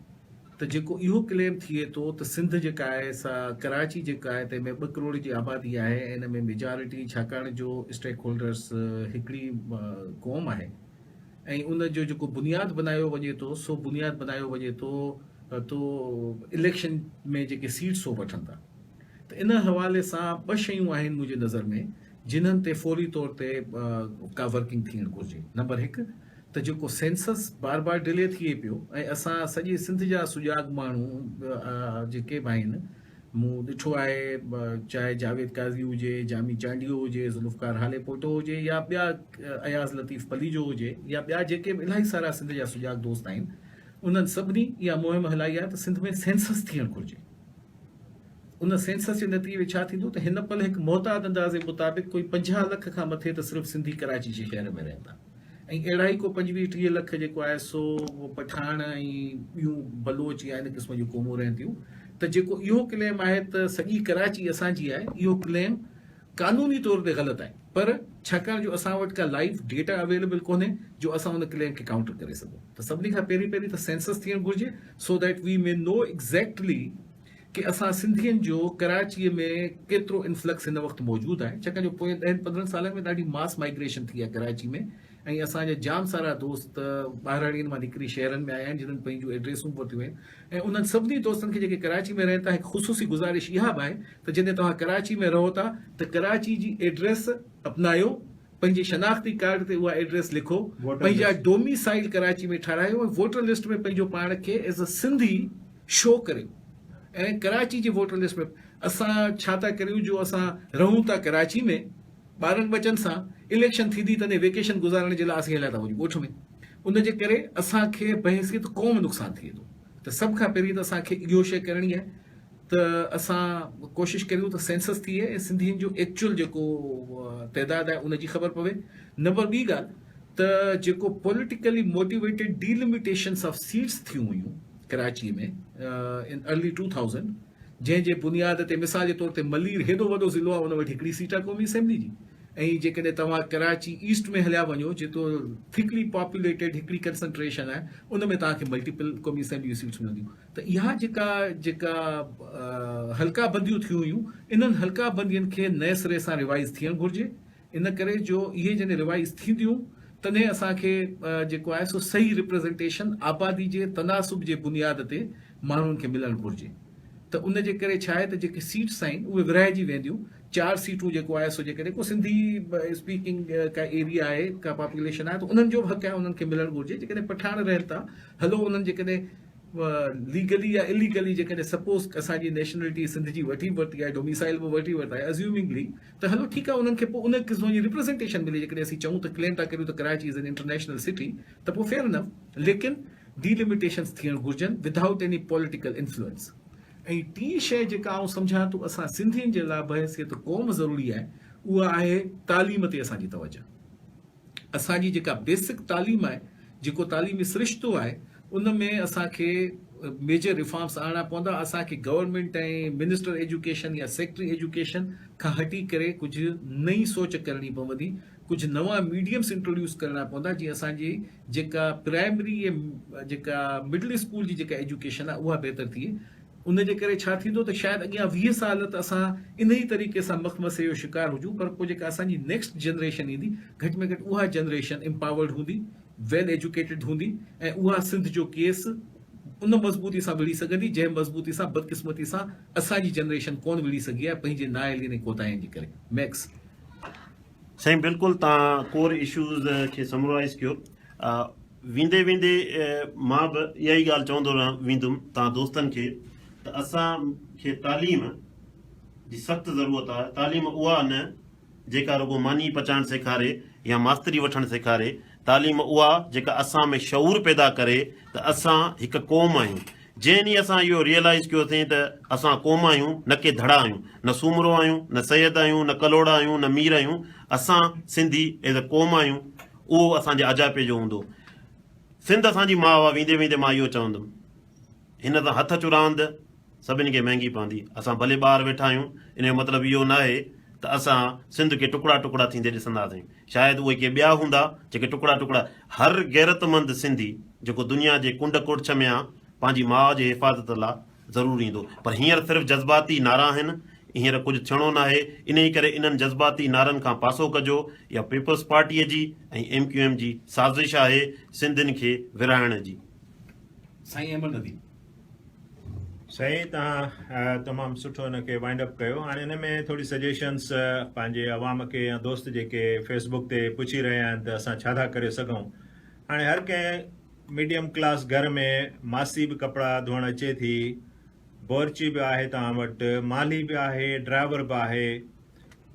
त जेको इहो क्लेम थिए थो त सिंध जेका आहे सा कराची जेका आहे तंहिंमें 2 करोड़ जी आबादी आहे ऐं इन में मेजॉरिटी छाकाणि जो स्टेक होल्डर्स हिकिड़ी क़ौम आहे ऐं उन जो जेको बुनियादु बनायो वञे थो सो बुनियादु बनायो वञे थो तो इलेक्शन में जेके सीट्स हो वठनि था त इन हवाले सां 2 शयूं आहिनि मुंहिंजे नज़र में जिन्हनि ते फौरी तौर ते का वर्किंग थियणु घुरिजे। नंबर 1 त जेको सेंसस बार बार डिले थिए पियो ऐं असां सॼे सिंध जा सुजाग माण्हू जेके बि आहिनि मूं ॾिठो आहे चाहे जावेद काज़ी हुजे जामी चांडियो हुजे ज़ुल्फ़कार हाले पोटो हुजे या ॿिया अयाज़ लतीफ़ पलीजो हुजे या ॿिया जेके बि इलाही सारा सिंध जा सुजाग दोस्त आहिनि उन्हनि सभिनी इहा मुहिम हलाई आहे त सिंध में सेंसस थियणु घुरिजे। उन सेंसस जे नतीजे छा थींदो त हिन पल हिकु मोहताद अंदाज़े मुताबिक़ कोई 50 लख खां मथे त सिर्फ़ु सिंधी कराची जे शहर में रहनि था ऐं अहिड़ा ई को 25-30 लख जेको आहे सो पठान ऐं ॿियूं बलोच या इन क़िस्म जूं क़ौमूं रहनि थियूं। त जेको इहो क्लेम आहे त सॼी कराची असांजी आहे इहो क्लेम कानूनी तौर ते ग़लति आहे पर छाकाणि जो असां वटि का लाइव डेटा अवेलेबल कोन्हे जो असां उन क्लेम खे काउंटर करे सघूं त सभिनी खां पहिरीं त सेंसस थियणु घुरिजे so that we may know exactly कि असां सिंधियुनि जो कराचीअ में केतिरो इन्फ्लक्स हिन वक़्तु मौजूदु आहे छाकाणि जो पोइ 10-15 सालनि में ॾाढी मास माइग्रेशन थी आहे कराची में ऐं असांजा जाम सारा दोस्त ॿाहिराणियुनि मां निकिरी शहरनि में आया आहिनि जिन्हनि पंहिंजूं एड्रेसूं वरितियूं आहिनि ऐं उन्हनि सभिनी दोस्तनि खे जेके कराची में रहनि था हिकु ख़ुशूसी गुज़ारिश इहा बि आहे त जॾहिं तव्हां कराची में रहो था त कराची जी एड्रेस अपनायो पंहिंजे शनाख़्ती कार्ड ते उहा एड्रेस लिखो पंहिंजा डोमिसाइल कराची में ठारायो ऐं वोटर लिस्ट में पंहिंजो पाण खे एज़ अ सिंधी शो करियो ऐं कराची जे वोटर लिस्ट में असां छा था करियूं जो असां रहूं था कराची में ॿारनि बचनि सां इलेक्शन थींदी तॾहिं वेकेशन गुज़ारण जे लाइ असीं हलिया था वञूं ॻोठ में उन जे करे असांखे बहसियत क़ौम नुक़सानु थिए थो त सभ खां पहिरीं त असांखे इहो शइ करणी आहे त असां कोशिशि करियूं त सेंसस थिए ऐं सिंधियुनि जो एक्चुअल जेको तइदाद आहे उनजी ख़बर पवे। नंबर ॿी ॻाल्हि त जेको पॉलिटिकली मोटिवेटेड डीलिमिटेशन्स ऑफ सीट्स थियूं हुयूं कराचीअ में इन अर्ली 2000 जंहिंजे बुनियाद ते मिसाल जे तौर ते मलीर हेॾो वॾो ज़िलो आहे उन वटि हिकिड़ी सीट आहे क़ौमी असेंबली जी ऐं जेकॾहिं तव्हां कराची ईस्ट में हलिया वञो जेतो थिकली पॉपुलेटेड हिकिड़ी कंसंट्रेशन आहे उन में तव्हांखे मल्टीपल क़ौमी असेंबली सीट्स मिलंदियूं त इहा जेका हल्का बंदियूं थियूं हुयूं इन्हनि हल्का बंदियुनि खे नए सिरे सां रिवाइज़ थियणु घुरिजे इन करे जो इहे जॾहिं रिवाइज़ थींदियूं तॾहिं असांखे जेको आहे सो सही रिप्रेज़ेंटेशन आबादी जे तनासुब जे बुनियाद ते माण्हुनि खे मिलणु घुरिजे त उन जे करे छा आहे त जेके सीट्स आहिनि उहे विरहाइजी वेंदियूं 4 सीटूं जेको आहे सो जेकॾहिं को सिंधी स्पीकिंग का एरिया आहे का पॉपुलेशन आहे त उन्हनि जो बि हक़ आहे उन्हनि खे मिलणु घुरिजे जेकॾहिं पठान रहनि था हलो उन्हनि जेकॾहिं लीगली या इलीगली जेकॾहिं सपोज़ असांजी नेशनलिटी सिंध जी वरिती आहे डोमिसाइल बि वरिता आहे अज्यूमिंगली त हलो ठीकु आहे उन्हनि खे पोइ उन क़िस्म जी रिप्रेज़ेंटेशन मिले जेकॾहिं असीं चऊं त क्लेम था करियूं त Karachi is an international city त पोइ फेयर इनफ लेकिन डीलिमिटेशन्स थियणु घुरिजनि विदाउट एनी पॉलिटिकल इन्फ्लुएंस। ऐं टी शइ जेका आउं सम्झां थो असां सिंधियुनि जे लाइ बहसियत क़ौम ज़रूरी आहे उहा आहे तालीम ते असांजी तवजो। असांजी जेका बेसिक तालीम आहे जेको तालीमी सिरिश्तो आहे उन में असांखे मेजर रिफॉर्म्स आणणा पवंदा असांखे गवर्नमेंट ऐं मिनिस्टर एजुकेशन या सेक्रेटरी एजुकेशन खां हटी करे कुझु नई सोच करणी पवंदी कुझु नवां मीडियम्स इंट्रोड्यूस करणा पवंदा जीअं असांजी जेका प्राइमरी ऐं जेका मिडल स्कूल जी जेका एजुकेशन आहे उहा बहितर थिए उन जे करे छा थींदो त शायदि अॻियां 20 साल त असां इन ई तरीक़े सां मखमसे जो शिकार हुजूं पर पोइ जेका असांजी नेक्स्ट जनरेशन ईंदी घटि में घटि उहा जनरेशन एम्पावर्ड हूंदी वेल एजुकेटेड हूंदी ऐं उहा सिंध जो केस उन मज़बूती सां विढ़ी सघंदी जंहिं मज़बूती सां बदकिस्मती सां असांजी जनरेशन कोन विढ़ी सघी आहे पंहिंजे नाइल ऐं कोताहियुनि जे करे। मैक्स साईं बिल्कुलु तव्हां कोर इशूज़ खे समराइज़ कयो वेंदे वेंदे मां बि इहा ई ॻाल्हि चवंदो वेंदुमि तव्हां दोस्तनि खे त असांखे तालीम जी सख़्तु ज़रूरत आहे। तालीम उहा न जेका रुगो मानी पचाइणु सेखारे या मास्तरी वठणु सेखारे तालीम उहा जेका असां में शऊर पैदा करे त असां हिकु क़ौम आहियूं। जंहिं ॾींहुं असां इहो रियलाइज़ कयोसीं त असां क़ौम आहियूं न के धड़ा आहियूं न सूमरो आहियूं न सैयद आहियूं न कलोड़ा आहियूं न मीर आहियूं असां सिंधी एज़ अ क़ौम आहियूं उहो असांजे अजापे जो हूंदो। सिंध असांजी माउ आहे वेंदे वेंदे मां इहो चवंदुमि हिन सां हथ चुरांद सभिनी खे महांगी पवंदी। असां भले ॿार वेठा आहियूं इन जो मतिलबु इहो न आहे त असां सिंध खे टुकड़ा टुकड़ा थींदे ॾिसंदासीं। शायदि उहे के ॿिया हूंदा जेके टुकड़ा टुकड़ा हर गैरतमंद सिंधी जेको दुनिया जे कुंड कुड़छ में आहे पंहिंजी माउ जे हिफ़ाज़त लाइ ज़रूरु ईंदो। पर हींअर सिर्फ़ु जज़्बाती नारा आहिनि, हींअर कुझु थियणो न आहे। इन ई करे इन्हनि जज़्बाती नारनि खां पासो कजो। या पीपल्स पार्टीअ जी ऐं MQM जी साज़िश आहे सिंधियुनि खे विरहाइण जी। साईं अहमद नदी साईं तव्हां तमामु सुठो हिनखे वाइंड अप कयो। हाणे हिन में थोरी सजेशन्स पंहिंजे अवाम खे या दोस्त जेके फेसबुक ते पुछी रहिया आहिनि त असां छा था करे सघूं। हाणे हर कंहिं मीडियम क्लास घर में मासी बि कपिड़ा धोइण अचे थी, बोरची बि आहे तव्हां वटि, माली बि आहे, ड्राइवर बि आहे।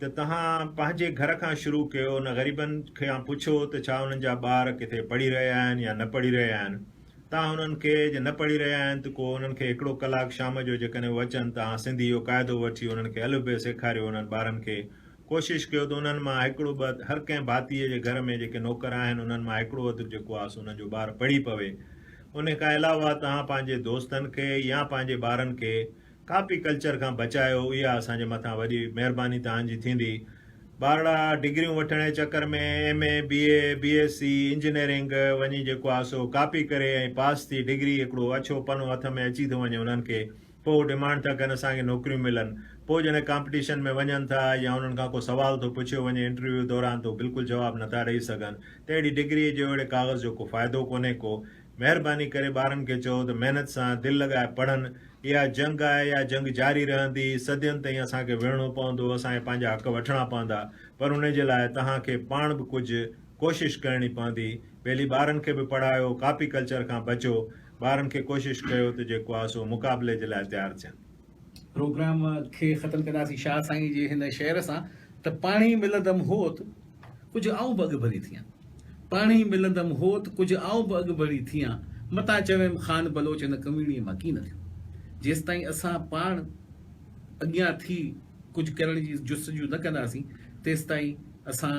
त तव्हां पंहिंजे घर खां शुरू कयो, न ग़रीबनि खां पुछो त छा उन्हनि जा ॿार किथे पढ़ी रहिया आहिनि या न पढ़ी रहिया आहिनि। तव्हां हुननि खे जे न पढ़ी रहिया आहिनि त को हुननि खे हिकिड़ो कलाकु शाम जो जेकॾहिं उहे अचनि, तव्हां सिंधी जो क़ाइदो वठी हुननि खे अलिफ़ बे सेखारियो। हुननि ॿारनि खे कोशिशि कयो त उन्हनि मां हिकिड़ो ॿ, हर कंहिं भातीअ जे घर में जेके नौकर आहिनि उन्हनि मां हिकिड़ो अधु जेको आहे सो उन्हनि जो ॿारु पढ़ी पवे। उन खां अलावा तव्हां पंहिंजे दोस्तनि खे या पंहिंजे ॿारनि खे कापी कल्चर खां बचायो। इहा असांजे मथां वॾी महिरबानी तव्हांजी थींदी। ॿारड़ा डिग्रियूं वठण जे चकर में MA BA BSc इंजीनियरिंग वञी जेको आहे सो कापी करे ऐं पास थी डिग्री हिकिड़ो अछो पनो हथ में अची थो वञे उन्हनि खे, पोइ डिमांड था कनि असांखे नौकरियूं मिलनि। पोइ जॾहिं कॉम्पिटिशन में वञनि था या उन्हनि खां को सुवाल थो पुछियो वञे इंटरव्यू दौरान, तो बिल्कुलु जवाबु नथा ॾेई सघनि। त अहिड़ी डिग्रीअ जो अहिड़े कागज़ जो को फ़ाइदो कोन्हे को। महिरबानी करे ॿारनि खे चओ त महिनत सां दिलि लॻाए पढ़नि। इहा जंग आहे, इहा जंग जारी रहंदी, सदियुनि ताईं असांखे विढ़णो पवंदो, असांखे पंहिंजा हक़ वठणा पवंदा। पर उन जे लाइ तव्हांखे पाण बि कुझु कोशिशि करणी पवंदी। पहली ॿारनि खे बि पढ़ायो, कापी कल्चर खां बचो, ॿारनि खे कोशिशि कयो त जेको आहे सो मुक़ाबले जे लाइ तयारु थियनि। प्रोग्राम खे ख़तमु कंदासीं शाह साईं जे हिन शेर सां त पाणी मिलंदमि होत कुझु आऊं बि अॻु भरी थियां। पाणी मिलंदमि होत कुझु आऊं बि अॻु भरी थियां। मता चवमि ख़ान बलोच हिन कमीणीअ मां की न थियो। जेसि ताईं असां पाण अॻियां थी कुझु करण जी जुस्तजू न कंदासीं, तेसि ताईं असां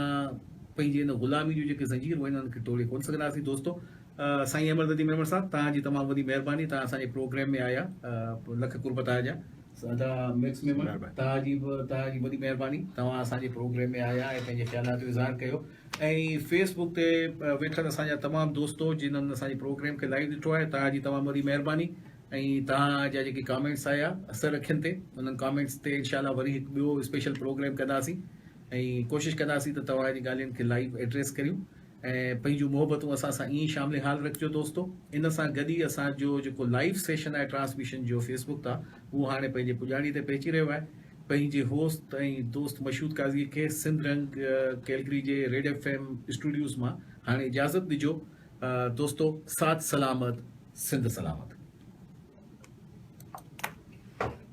पंहिंजे हिन ग़ुलामी जूं जेके ज़ंजीर हुआ इन्हनि खे तोड़े कोन सघंदासीं। दोस्तो, साईं अहमद नदीम अहमद साहब, तव्हांजी तमामु वॾी महिरबानी। तव्हां असांजे प्रोग्राम में आया, लख कुर्ब तव्हांजा। मिक्स मेंबर तव्हांजी वॾी महिरबानी। तव्हां असांजे प्रोग्राम में आया ऐं पंहिंजे ख़्यालात जो इज़हार कयो। ऐं फेसबुक ते वेठल असांजा तमामु दोस्तो जिन्हनि असांजे प्रोग्राम खे लाइव ॾिठो आहे, तव्हांजी तमामु वॾी महिरबानी। ऐं तव्हांजा जेके कमेंट्स आया असर अखियुनि ते, उन्हनि कमेंट्स ते इनशाला वरी हिकु ॿियो स्पेशल प्रोग्राम कंदासीं ऐं कोशिशि कंदासीं त तव्हांजी ॻाल्हियुनि खे लाइव एड्रेस करियूं ऐं पंहिंजूं मोहबतूं असां सां ईअं शामिल हाल रखिजो। दोस्तो, इन सां गॾु ई असांजो जेको लाइव सेशन आहे ट्रांसमिशन जो फेसबुक तां, उहो हाणे पंहिंजे पुॼाणी ते पहुची रहियो आहे। पंहिंजे होस्ट ऐं दोस्त मशहूद काज़ीअ खे सिंध रंग कैलगरी जे रेड FM स्टूडियोज़ मां हाणे इजाज़त ॾिजो। दोस्तो, साथ सलामत, सिंध सलामत।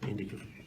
Indicator.